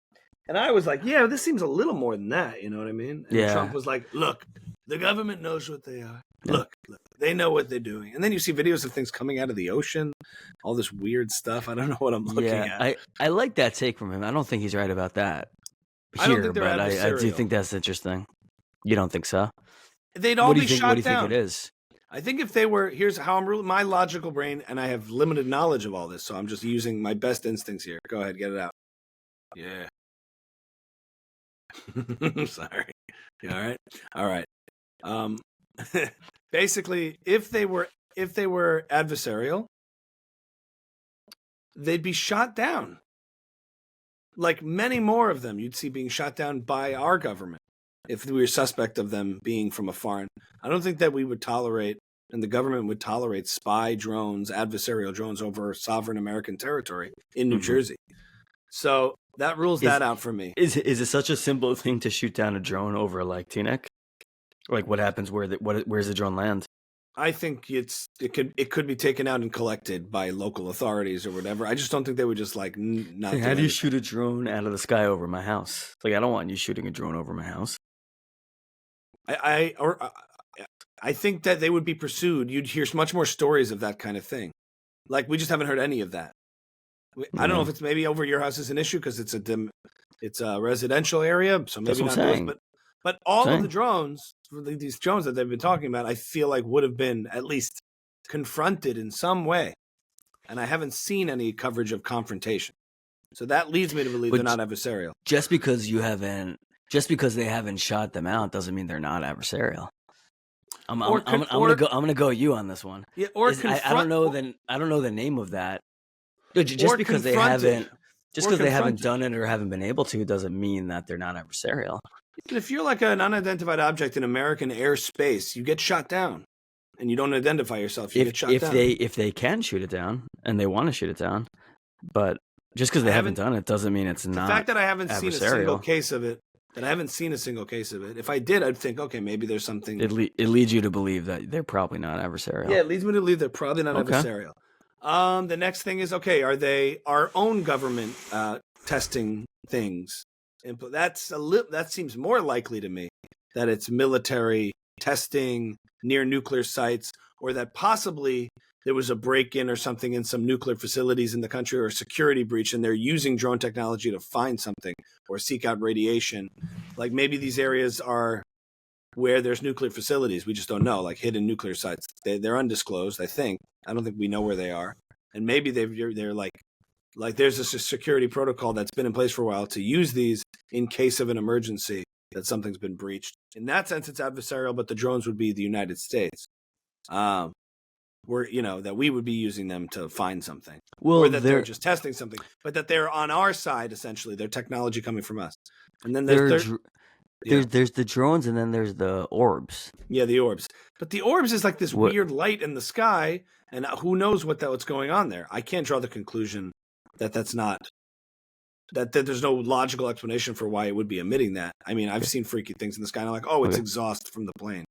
And I was like, yeah, this seems a little more than that. You know what I mean? And Trump was like, look, the government knows what they are. Yeah. Look, they know what they're doing. And then you see videos of things coming out of the ocean, all this weird stuff. I don't know what I'm looking at. I like that take from him. I don't think he's right about that. I don't think they're but I do think that's interesting. You don't think so? They'd all be shot down. What do you think it is? I think if they were, here's how I'm ruling my logical brain, and I have limited knowledge of all this, so I'm just using my best instincts here. Go ahead, get it out. Yeah. Sorry. You all right. Basically, if they were adversarial, they'd be shot down. Like many more of them, you'd see being shot down by our government if we were suspect of them being from a foreign. I don't think that we would tolerate, and the government would tolerate, spy drones, adversarial drones over sovereign American territory in New Jersey. So that rules that out for me. Is it such a simple thing to shoot down a drone over, like, Teaneck? Like, what happens? Where's the drone land? I think it could be taken out and collected by local authorities or whatever. I just don't think they would just like not. How do you anything. shoot a drone out of the sky over my house? Like, I don't want you shooting a drone over my house. I think that they would be pursued. You'd hear much more stories of that kind of thing. Like, we just haven't heard any of that. I don't know if it's maybe over your house is an issue because it's a residential area, so maybe not those. But all of the drones, these drones that they've been talking about, I feel like would have been at least confronted in some way. And I haven't seen any coverage of confrontation. So that leads me to believe they're not adversarial. Just because they haven't shot them out doesn't mean they're not adversarial. I'm gonna go you on this one. Yeah, I don't know the name of that. Just because they haven't done it or haven't been able to doesn't mean that they're not adversarial. If you're like an unidentified object in American airspace, you get shot down, and you don't identify yourself. You get shot down. If they can shoot it down and they want to shoot it down, but just because they haven't done it doesn't mean it's not. The fact that I haven't seen a single case of it. If I did, I'd think, okay, maybe there's something. It leads you to believe that they're probably not adversarial. Yeah, it leads me to believe they're probably not adversarial. The next thing is, okay, are they our own government testing things? And that seems more likely to me that it's military testing near nuclear sites, or that possibly there was a break-in or something in some nuclear facilities in the country, or a security breach, and they're using drone technology to find something or seek out radiation. Like, maybe these areas are where there's nuclear facilities. We just don't know, like hidden nuclear sites. They're undisclosed, I think. I don't think we know where they are. And maybe they're like there's a security protocol that's been in place for a while to use these in case of an emergency, that something's been breached. In that sense, it's adversarial, but the drones would be the United States. That we would be using them to find something. Or that they're just testing something, but that they're on our side, essentially. Their technology coming from us. And then there's the drones, and then there's the orbs. Yeah, the orbs. But the orbs is like this weird light in the sky, and who knows what's going on there. I can't draw the conclusion that there's no logical explanation for why it would be emitting that. I mean, I've seen freaky things in the sky, and I'm like, it's exhaust from the plane.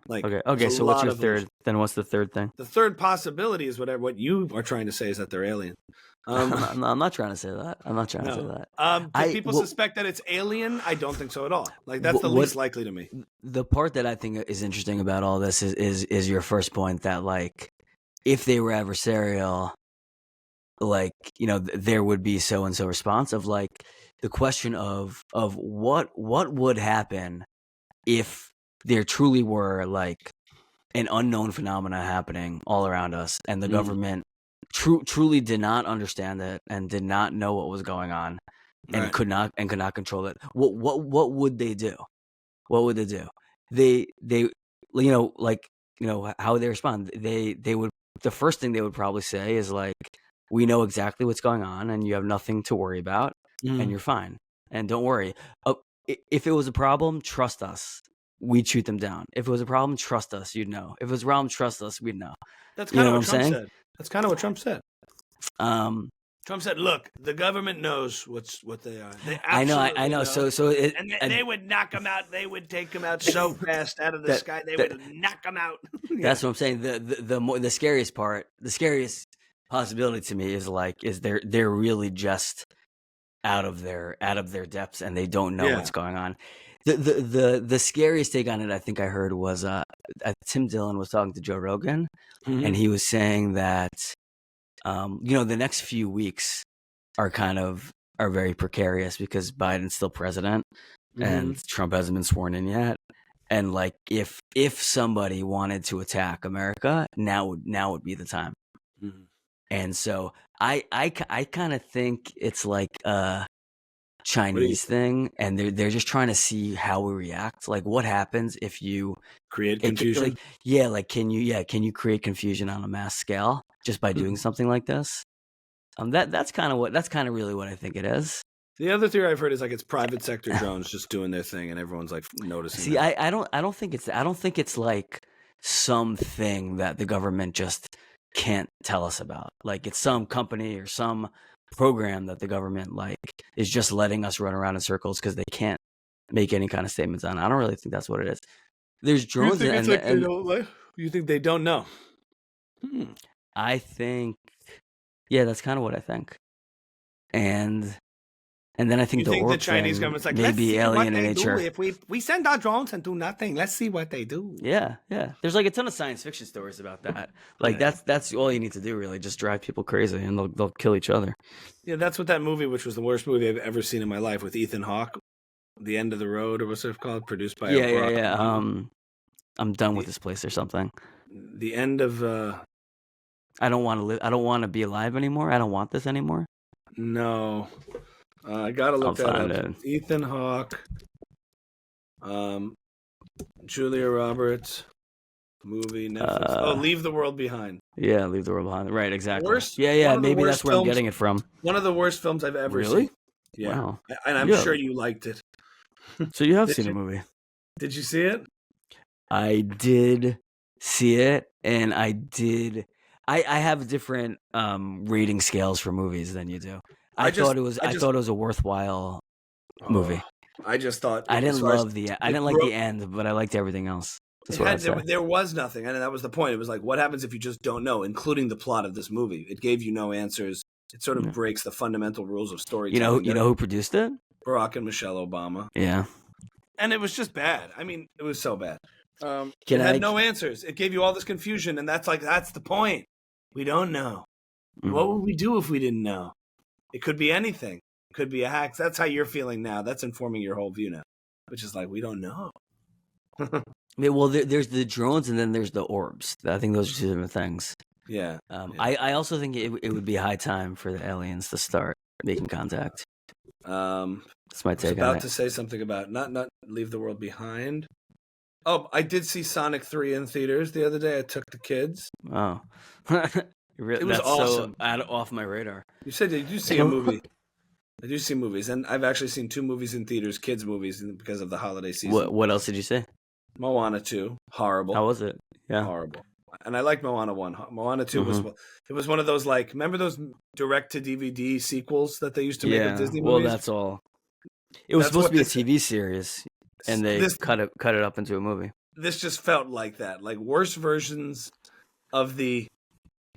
Like, okay. So what's your third? Then what's the third thing? The third possibility is what you are trying to say is that they're alien. I'm not trying to say that. I'm not trying to say that. Do people suspect that it's alien? I don't think so at all. Like, that's the least likely to me. The part that I think is interesting about all this is your first point that, like, if they were adversarial, like, there would be so and so response of, like, the question of what would happen if there truly were, like, an unknown phenomena happening all around us, and the government truly did not understand it and did not know what was going on, and could not control it. What would they do? What would they do? They how would they respond? They would, the first thing they would probably say is, like, we know exactly what's going on, and you have nothing to worry about, and you're fine, and don't worry. If it was a problem, trust us. We'd shoot them down. If it was a problem, trust us. You'd know. If it was a problem, trust us. We'd know. That's kind of what Trump said. That's kind of what Trump said. Trump said, "Look, the government knows what they are. They absolutely I know. So they would knock them out. They would take them out so fast out of the sky. They would knock them out." That's what I'm saying. The scariest part, the scariest possibility to me is they're really just out of their depths, and they don't know what's going on. The scariest take on it, I think I heard, was Tim Dillon was talking to Joe Rogan, and he was saying that the next few weeks are very precarious because Biden's still president and Trump hasn't been sworn in yet. And, like, if somebody wanted to attack America, now would be the time. And so I kind of think it's like a Chinese thing, and they're just trying to see how we react. Like, what happens if you create confusion? Can you create confusion on a mass scale just by doing something like this? That's kind of really what I think it is. The other theory I've heard is, like, it's private sector drones just doing their thing, and everyone's, like, noticing. See, I don't think it's like something that the government just can't tell us about. Like, it's some company or some program that the government, like, is just letting us run around in circles because they can't make any kind of statements on. I don't really think that's what it is. There's drones, you You think they don't know? I think, yeah, that's kind of what I think. And then I think You the think orb the Chinese thing government's like, may let's be see alien what in they do nature. if we send our drones and do nothing. Let's see what they do. Yeah. There's like a ton of science fiction stories about that. Like Yeah. that's all you need to do, really. Just drive people crazy, and they'll kill each other. Yeah, that's what that movie, which was the worst movie I've ever seen in my life, with Ethan Hawke, The End of the Road, or what's it called, produced by Barack Yeah. Obama. I'm done with this place or something. The end of I don't want to live. I don't want to be alive anymore. I don't want this anymore. no, I gotta I'll look that find up. it. Ethan Hawke, Julia Roberts, movie Netflix. Leave the World Behind. Yeah, Leave the World Behind. Right, exactly. Worst. Yeah. One of the Maybe worst that's where I'm films- getting it from. One of the worst films I've ever Really? seen. Yeah, Wow. and I'm Yeah. sure you liked it. So you have Did seen you? a movie. Did you see it? I did see it, and I have different rating scales for movies than you do. I thought it was a worthwhile movie. I just thought I didn't like the end, but I liked everything else. That's what I'd say. there was nothing, and that was the point. It was like, what happens if you just don't know, including the plot of this movie? It gave you no answers. It sort of breaks the fundamental rules of storytelling. You know who produced it? Barack and Michelle Obama. Yeah. And it was just bad. I mean, it was so bad. It Can had I- no answers. It gave you all this confusion, and that's the point. We don't know. What would we do if we didn't know? It could be anything. It could be a hack. That's how you're feeling now. That's informing your whole view now, which is like, we don't know. Well, there's the drones, and then there's the orbs. I think those are two different things. Yeah. I also think it would be high time for the aliens to start making contact. That's my I was take on about it. to say something about not Leave the World Behind. Oh, I did see Sonic 3 in theaters the other day. I took the kids. Oh. It was That's awesome. so off my radar. You said you do see a movie. I do see movies, and I've actually seen 2 movies in theaters, kids movies, because of the holiday season. What else did you say? Moana 2, horrible. How was it? Yeah. Horrible. And I like Moana 1. Moana 2 Mm-hmm. was one of those, like, remember those direct to DVD sequels that they used to make of Disney movies? Well, that's all. It was That's supposed what to be a this- TV series, and they cut it up into a movie. This just felt like that, like worse versions of the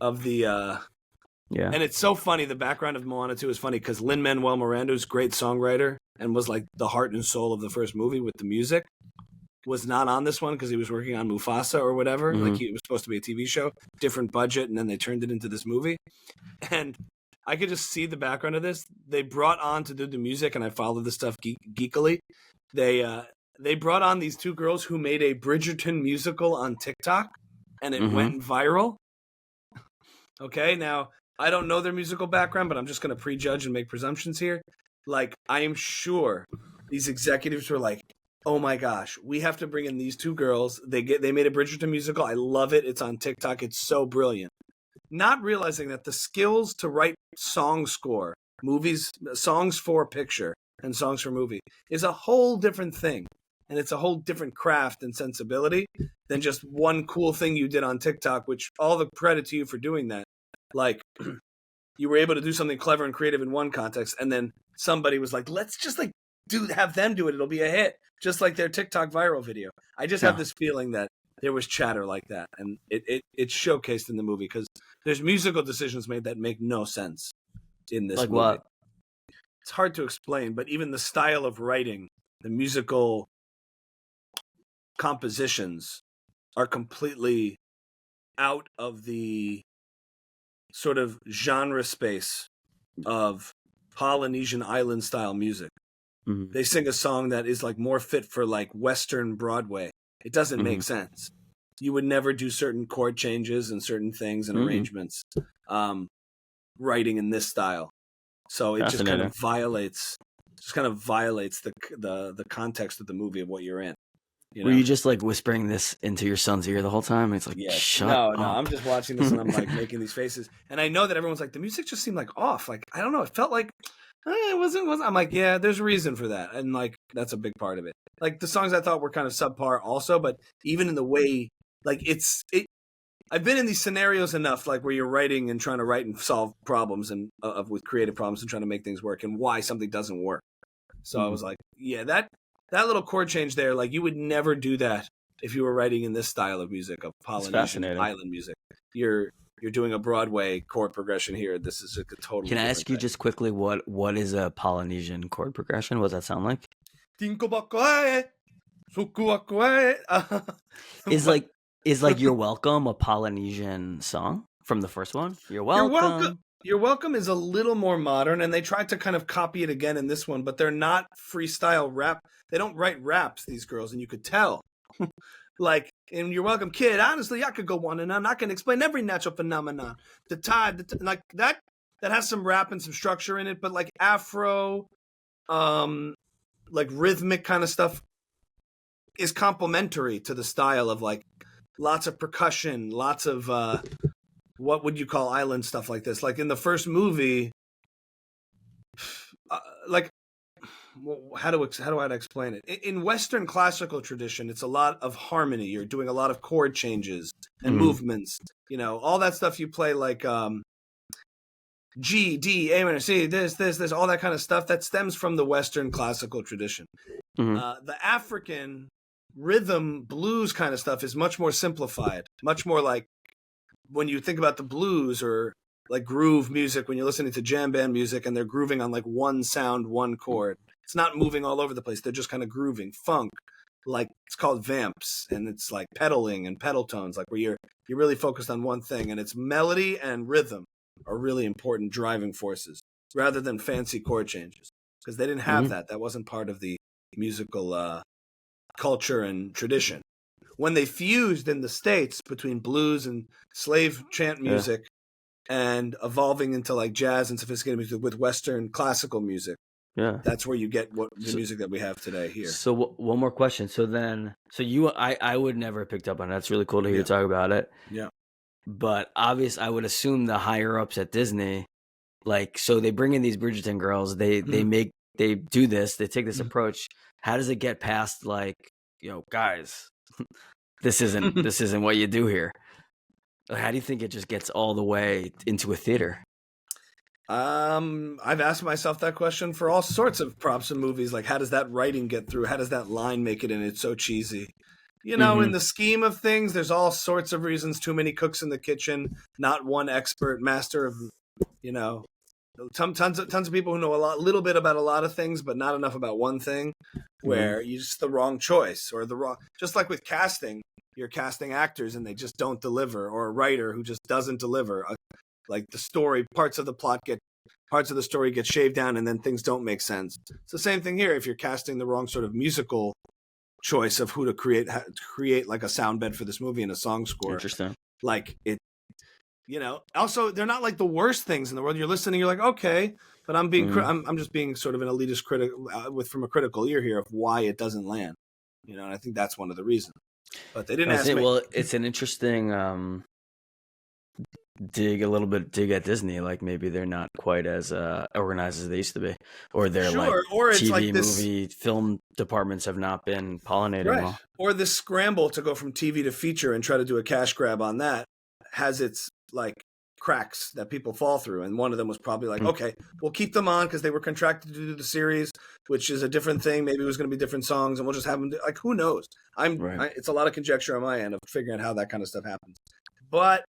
Yeah. And it's so funny. The background of Moana 2 is funny because Lin-Manuel Miranda's great songwriter and was like the heart and soul of the first movie with the music, was not on this one because he was working on Mufasa or whatever. Mhm. Like, it was supposed to be a TV show, different budget, and then they turned it into this movie. And I could just see the background of this. They brought on to do the music, and I followed the stuff geekily. They brought on these 2 girls who made a Bridgerton musical on TikTok, and it went viral. Okay, now, I don't know their musical background, but I'm just going to prejudge and make presumptions here. Like, I am sure these executives were like, oh my gosh, we have to bring in these 2 girls. They made a Bridgerton musical. I love it. It's on TikTok. It's so brilliant. Not realizing that the skills to write song score, songs for picture and songs for movie is a whole different thing. And it's a whole different craft and sensibility than just one cool thing you did on TikTok, which all the credit to you for doing that. Like, you were able to do something clever and creative in one context, and then somebody was like, let's just like have them do it. It'll be a hit, just like their TikTok viral video. I just have this feeling that there was chatter like that, and it's showcased in the movie because there's musical decisions made that make no sense in this movie. What? It's hard to explain, but even the style of writing, the musical compositions are completely out of the sort of genre space of Polynesian island style music. Mm-hmm. They sing a song that is like more fit for like Western Broadway. It doesn't make sense. You would never do certain chord changes and certain things and arrangements writing in this style. So it just kind of violates the context of the movie of what you're in. You know? Were you just like whispering this into your son's ear the whole time? It's like, shut up. No, I'm just watching this and I'm like making these faces. And I know that everyone's like, the music just seemed like off. Like, I don't know. It felt like it wasn't. I'm like, yeah, there's a reason for that. And like, that's a big part of it. Like, the songs I thought were kind of subpar also, but even in the way, like, I've been in these scenarios enough, like where you're writing and trying to write and solve problems and with creative problems and trying to make things work and why something doesn't work. So I was like, yeah, that little chord change there, like you would never do that if you were writing in this style of music, of Polynesian island music. You're doing a Broadway chord progression here. This is a totally. Can I ask you just quickly what is a Polynesian chord progression? What does that sound like? Is like You're Welcome a Polynesian song from the first one? You're welcome. You're Welcome is a little more modern, and they tried to kind of copy it again in this one, but they're not freestyle rap. They don't write raps, these girls, and you could tell. Like, in You're Welcome, kid, honestly, I could go on and on. I can explain every natural phenomenon. The tide, like that has some rap and some structure in it, but like Afro, like rhythmic kind of stuff is complementary to the style of like lots of percussion, lots of what would you call island stuff like this? Like in the first movie, how do I explain it? In Western classical tradition, it's a lot of harmony. You're doing a lot of chord changes and movements. You know, all that stuff you play like G, D, A minor, C, this, all that kind of stuff that stems from the Western classical tradition. The African rhythm blues kind of stuff is much more simplified, much more like when you think about the blues or like groove music, when you're listening to jam band music and they're grooving on like one sound, one chord, it's not moving all over the place. They're just kind of grooving. Funk, like it's called vamps, and it's like pedaling and pedal tones, like where you're really focused on one thing, and it's melody and rhythm are really important driving forces rather than fancy chord changes, because they didn't have that. That wasn't part of the musical culture and tradition. When they fused in the States between blues and slave chant music and evolving into like jazz and sophisticated music with Western classical music, that's where you get the music that we have today here. So one more question. I would never have picked up on it. That's really cool to hear you talk about it. Yeah. But obviously, I would assume the higher ups at Disney, like, so they bring in these Bridgerton girls. They do this. They take this approach. How does it get past like, guys, this isn't what you do here? How do you think it just gets all the way into a theater? I've asked myself that question for all sorts of props and movies. Like, how does that writing get through? How does that line make it in? It's so cheesy. In the scheme of things, there's all sorts of reasons. Too many cooks in the kitchen, not one expert master of, tons of people who know a little bit about a lot of things, but not enough about one thing, where you just the wrong choice or just like with casting, you're casting actors and they just don't deliver, or a writer who just doesn't deliver. Like the story, parts of the story get shaved down and then things don't make sense. It's the same thing here. If you're casting the wrong sort of musical choice of who to create like a sound bed for this movie and a song score. Interesting. Like it, also they're not like the worst things in the world. You're listening, you're like, okay, but I'm just being sort of an elitist critic from a critical ear here of why it doesn't land. And I think that's one of the reasons. But they didn't ask me. Well, it's an interesting dig at Disney. Like maybe they're not quite as organized as they used to be, or their or it's TV, like movie, film departments have not been pollinating well. Or this scramble to go from TV to feature and try to do a cash grab on that has its like cracks that people fall through, and one of them was probably like, okay, we'll keep them on because they were contracted to do the series, which is a different thing. Maybe it was going to be different songs, and we'll just have them like, who knows? It's a lot of conjecture on my end of figuring out how that kind of stuff happens. But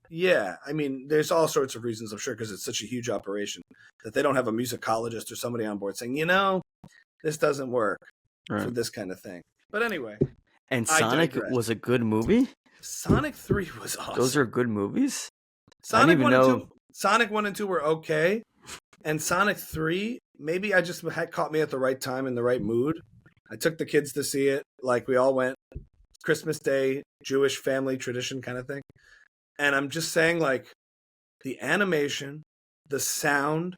yeah, I mean, there's all sorts of reasons, I'm sure, because it's such a huge operation that they don't have a musicologist or somebody on board saying, this doesn't work for this kind of thing. But anyway. And Sonic was a good movie? Sonic 3 was awesome. Those are good movies? Sonic 1 and 2 were okay. And Sonic 3, maybe I just had caught me at the right time in the right mood. I took the kids to see it. Like we all went. Christmas Day, Jewish family tradition kind of thing. And I'm just saying, like, the animation, the sound,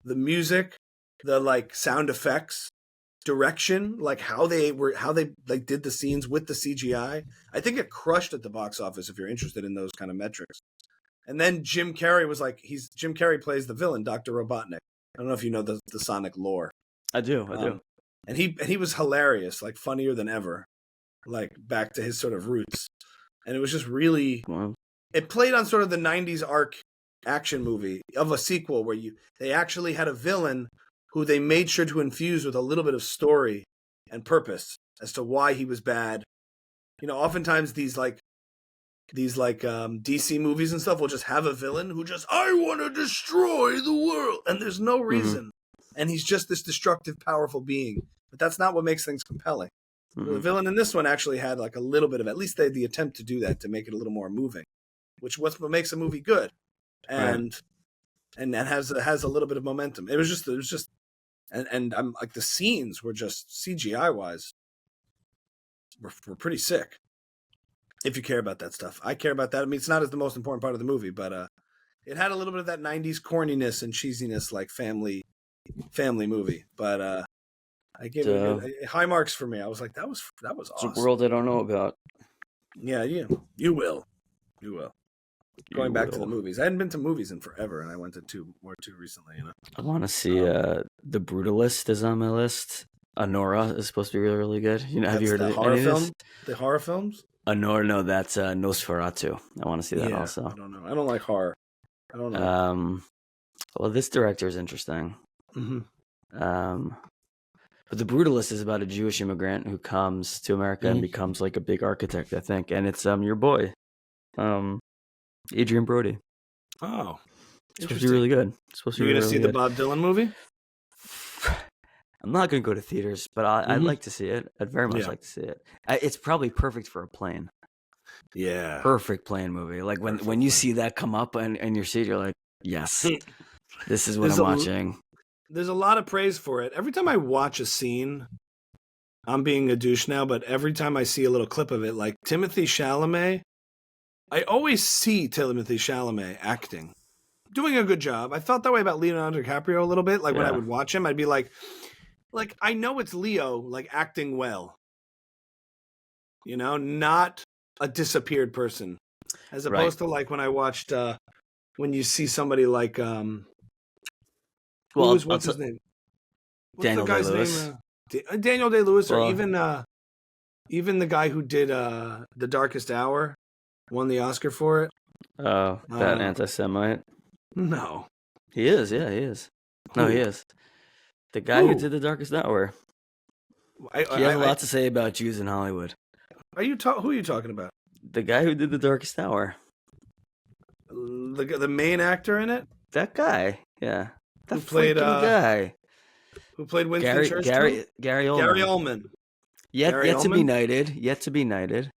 the music, the like sound effects, direction, like how they like did the scenes with the CGI. I think it crushed at the box office if you're interested in those kind of metrics. And then Jim Carrey was like, Jim Carrey plays the villain, Dr. Robotnik. I don't know if you know the Sonic lore. I do. And he was hilarious, like funnier than ever, like back to his sort of roots. And it was just really. Wow. It played on sort of the 90s arc action movie of a sequel where they actually had a villain who they made sure to infuse with a little bit of story and purpose as to why he was bad oftentimes these DC movies and stuff will just have a villain who just, I want to destroy the world, and there's no reason, and he's just this destructive, powerful being. But that's not what makes things compelling. The villain in this one actually had like a little bit of, at least they had the attempt to do that, to make it a little more moving, which was what makes a movie good, and has a little bit of momentum. It was just, and I'm like, the scenes were just CGI wise were pretty sick. If you care about that stuff, I care about that. I mean, it's not as the most important part of the movie, but it had a little bit of that '90s corniness and cheesiness, like family movie. But I gave it high marks for me. I was like, that was awesome. It's a world I don't know about. Yeah, you will. Going back to the movies, I hadn't been to movies in forever, and I went to two recently. I want to see The Brutalist is on my list. Anora is supposed to be really, really good. Have you heard of horror any film? of this? The horror films? Anora, no, that's Nosferatu. I want to see that also. I don't know. I don't like horror. I don't know. Well, this director is interesting. But The Brutalist is about a Jewish immigrant who comes to America and becomes like a big architect, I think. And it's your boy, Adrian Brody. Oh, it's supposed to be really good. You're going to see the Bob Dylan movie? I'm not going to go to theaters, but I'd like to see it. I'd very much like to see it. It's probably perfect for a plane. Yeah. Perfect plane movie. Like when you see that come up in your seat, you're like, yes, this is what I'm watching. There's a lot of praise for it. Every time I watch a scene, I'm being a douche now, but every time I see a little clip of it, like Timothée Chalamet, I always see Timothée Chalamet acting, doing a good job. I felt that way about Leonardo DiCaprio a little bit. Like when I would watch him, I'd be like, I know it's Leo, like acting well, not a disappeared person, as opposed to like when I watched, when you see somebody like, what's his name? What's Daniel the guy's Day-Lewis. name? Daniel Day-Lewis, or even the guy who did The Darkest Hour, won the Oscar for it. Oh, that anti-Semite. No, he is. Yeah, he is. No, he is. The guy who did The Darkest Hour. He has a lot to say about Jews in Hollywood. Who are you talking about? The guy who did The Darkest Hour. The main actor in it? That guy, yeah. Who played guy? Who played Winston Churchill? Gary Oldman. Gary Oldman. Yet to be knighted.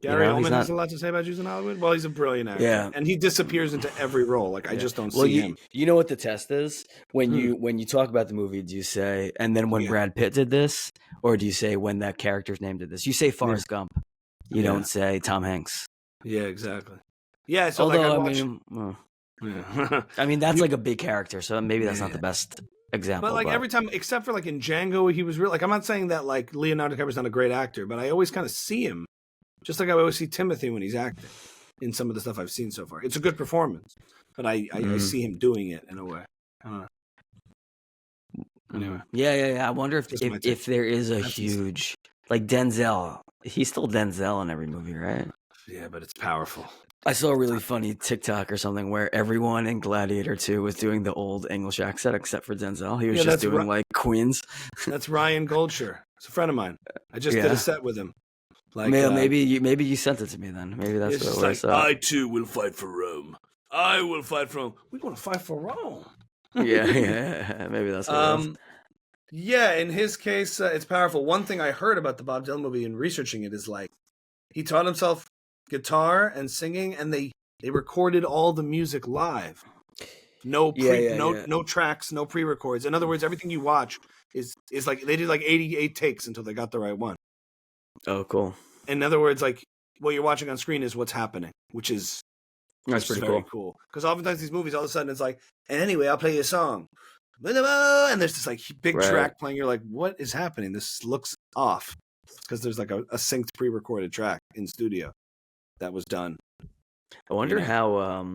Gary Oldman has a lot to say about Jews in Hollywood. Well, he's a brilliant actor. Yeah. And he disappears into every role. Like, I just don't see him. You know what the test is? When you talk about the movie, do you say, and then when Brad Pitt did this, or do you say when that character's name did this? You say Forrest Gump. You don't say Tom Hanks. Yeah, exactly. Yeah, so I mean, that's like a big character, so maybe that's not the best example. But every time, except for like in Django, he was real. Like, I'm not saying that like Leonardo DiCaprio's not a great actor, but I always kind of see him. Just like I always see Timothy when he's acting in some of the stuff I've seen so far. It's a good performance, but I see him doing it in a way. I don't know. Anyway. Yeah. I wonder if there is a huge, like Denzel. He's still Denzel in every movie, right? Yeah, but it's powerful. I saw a really funny TikTok or something where everyone in Gladiator 2 was doing the old English accent except for Denzel. He was just doing like Queens. That's Ryan Goldshire. It's a friend of mine. I just did a set with him. Like, maybe you sent it to me then. Maybe that's what it was. I too will fight for Rome. I will fight for Rome. We're going to fight for Rome. yeah. Maybe that's what it is. Yeah, in his case, it's powerful. One thing I heard about the Bob Dylan movie and researching it is like he taught himself guitar and singing, and they recorded all the music live. No tracks, no pre-records. In other words, everything you watch is like they did like 88 takes until they got the right one. Oh, cool. In other words, like what you're watching on screen is what's happening, which is pretty very cool. Because oftentimes these movies, all of a sudden, it's like, and anyway, I'll play you a song, and there's this like big track playing. You're like, what is happening? This looks off because there's like a synced pre-recorded track in studio that was done. I wonder how,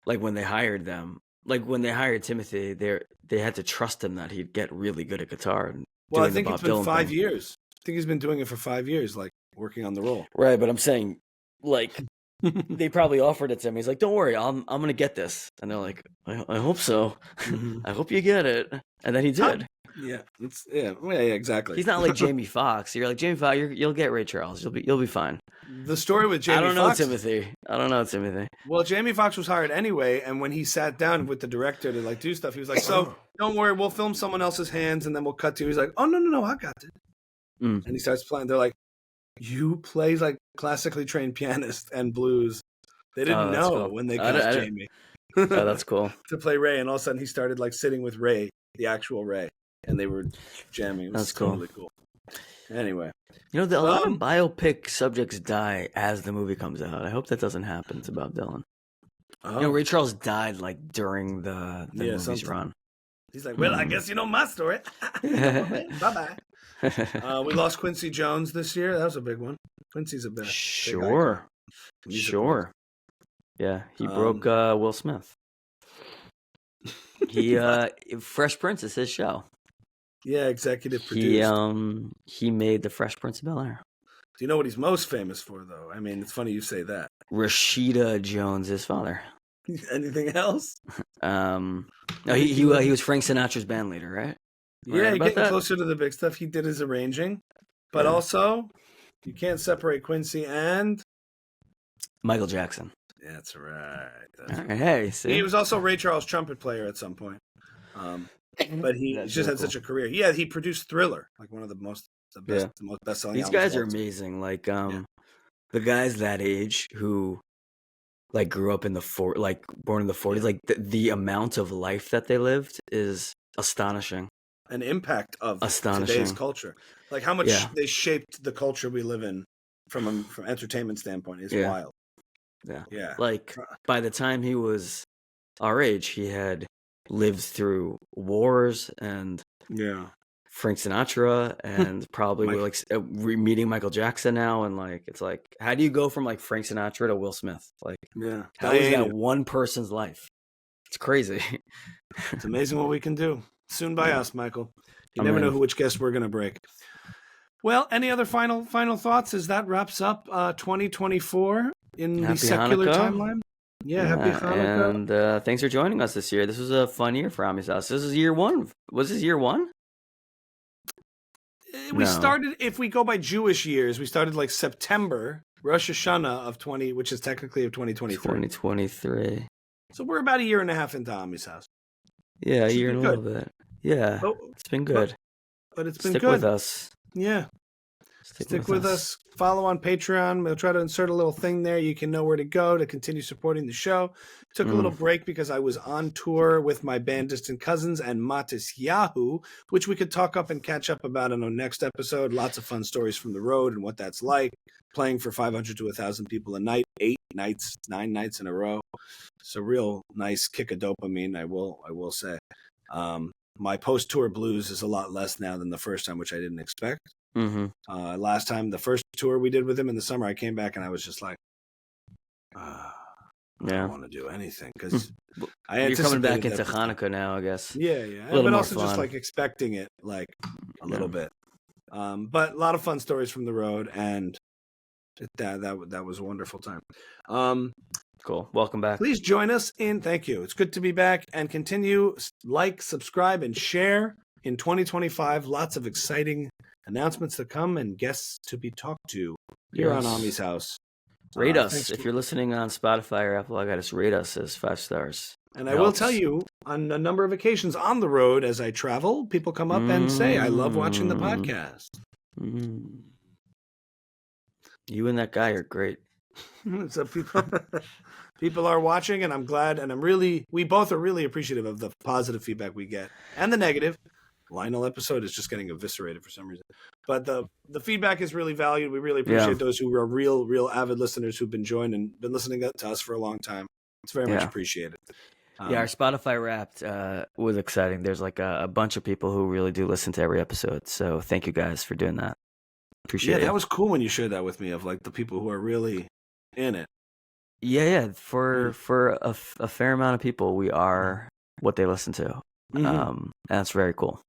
like when they hired them, like when they hired Timothy, they had to trust him that he'd get really good at guitar. Well, I think it's been 5 years. I think he's been doing it for 5 years, like working on the role. Right, but I'm saying, like, they probably offered it to him. He's like, "Don't worry, I'm gonna get this," and they're like, "I hope so. I hope you get it." And then he did. Exactly. He's not like Jamie Foxx. You're like Jamie Foxx. You'll get Ray Charles. You'll be fine. The story with Jamie Foxx. I don't know Timothy. Well, Jamie Foxx was hired anyway, and when he sat down with the director to like do stuff, he was like, "So don't worry, we'll film someone else's hands, and then we'll cut to." He's like, "Oh no, I got it." And he starts playing. They're like, "You play like classically trained pianist and blues." They didn't know cool. when they cast Jamie. Oh, that's cool. To play Ray, and all of a sudden he started like sitting with Ray, the actual Ray, and they were jamming. It was totally cool. Anyway, a lot of biopic subjects die as the movie comes out. I hope that doesn't happen to Bob Dylan. Ray Charles died like during the movie's run. He's like, well, I guess you know my story. Bye-bye. We lost Quincy Jones this year. That was a big one. Quincy's a big Sure. Yeah, he broke Will Smith. He Fresh Prince is his show. Yeah, executive produced. He made the Fresh Prince of Bel-Air. Do you know what he's most famous for, though? I mean, it's funny you say that. Rashida Jones, his father. Anything else? No, he was Frank Sinatra's band leader, right? Yeah, getting closer to the big stuff. He did his arranging, but also you can't separate Quincy and Michael Jackson. That's right. Hey, see? He was also Ray Charles' trumpet player at some point, but he just had such a career. Yeah, he produced Thriller, like one of the most best-selling. These guys are amazing. Like the guys that age who like grew up in born in the 40s, like the amount of life that they lived is astonishing. An impact of today's culture, like how much they shaped the culture we live in from entertainment standpoint is wild. Yeah. Like by the time he was our age, he had lived through wars and Frank Sinatra and probably meeting Michael Jackson now, and like it's like, how do you go from like Frank Sinatra to Will Smith? Like, how is that one person's life? It's crazy. It's amazing what we can do. Soon by us, Michael. You never know which guest we're going to break. Well, any other final thoughts as that wraps up 2024 in the secular timeline? Yeah, happy Hanukkah. And thanks for joining us this year. This was a fun year for Ami's House. This is year one. Was this year one? We started, if we go by Jewish years, we started like September, Rosh Hashanah of 20, which is technically of 2023. 2023. So we're about a year and a half into Ami's House. Yeah, a year and a little bit. Yeah, it's been good. But it's been good. Stick with us. Yeah. Stick with us. Follow on Patreon. We'll try to insert a little thing there. You can know where to go to continue supporting the show. Took a little break because I was on tour with my band Distant Cousins and Matis Yahoo, which we could talk up and catch up about in our next episode. Lots of fun stories from the road and what that's like. Playing for 500 to 1,000 people a night, 9 nights in a row. It's a real nice kick of dopamine, I will say. My post-tour blues is a lot less now than the first time, which I didn't expect. Last time, the first tour we did with him in the summer, I came back and I was just like, I don't want to do anything because you're coming back into Hanukkah now, I guess. Yeah, but also fun. Just like expecting it, like a little bit. But a lot of fun stories from the road, and that was a wonderful time. Cool. Welcome back. Please join us in. Thank you. It's good to be back, and continue subscribe, and share in 2025. Lots of exciting announcements to come and guests to be talked to here on Ami's House. Rate us. If you're listening on Spotify or Apple Podcasts, rate us as 5 stars. And I will tell you, on a number of occasions on the road as I travel, people come up and say, I love watching the podcast. You and that guy are great. So people are watching, and I'm glad, and we both are really appreciative of the positive feedback we get and the negative. Lionel episode is just getting eviscerated for some reason, but the feedback is really valued. We really appreciate those who are real avid listeners who've been joined and been listening to us for a long time. It's very much appreciated. Our Spotify Wrapped was exciting. There's like a bunch of people who really do listen to every episode, so thank you guys for doing that. Appreciate it. That was cool when you shared that with me, of like the people who are really in it. Yeah. For a fair amount of people, we are what they listen to. And that's very cool.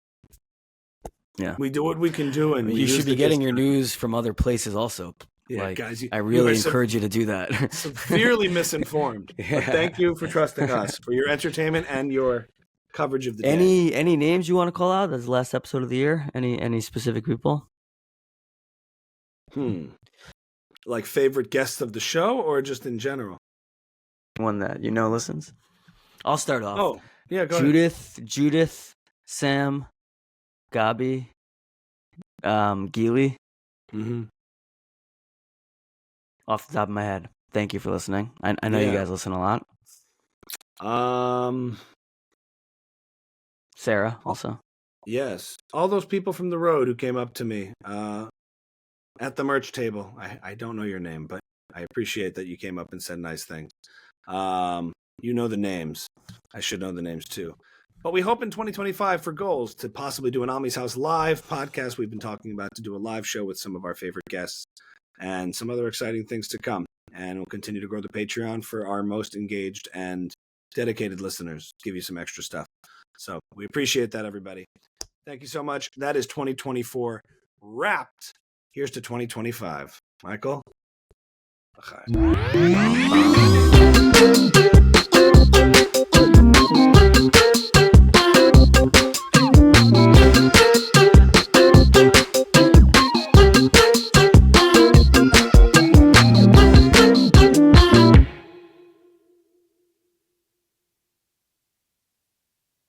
Yeah, we do what we can do, and you should be getting your news from other places also. Yeah, guys, I really encourage you to do that. Severely misinformed. But thank you for trusting us for your entertainment and your coverage of the day. Any names you want to call out? That's the last episode of the year. Any specific people? Like favorite guests of the show, or just in general? One that you know listens. I'll start off. Oh, yeah, go ahead. Judith, Sam, Gabi, Geely. Mm-hmm. Off the top of my head. Thank you for listening. I know you guys listen a lot. Sarah also. Yes, all those people from the road who came up to me at the merch table. I don't know your name, but I appreciate that you came up and said nice things. You know the names. I should know the names too. But we hope in 2025 for goals to possibly do an Ami's House live podcast. We've been talking about to do a live show with some of our favorite guests and some other exciting things to come. And we'll continue to grow the Patreon for our most engaged and dedicated listeners, give you some extra stuff. So we appreciate that, everybody. Thank you so much. That is 2024 wrapped. Here's to 2025. Michael? Okay.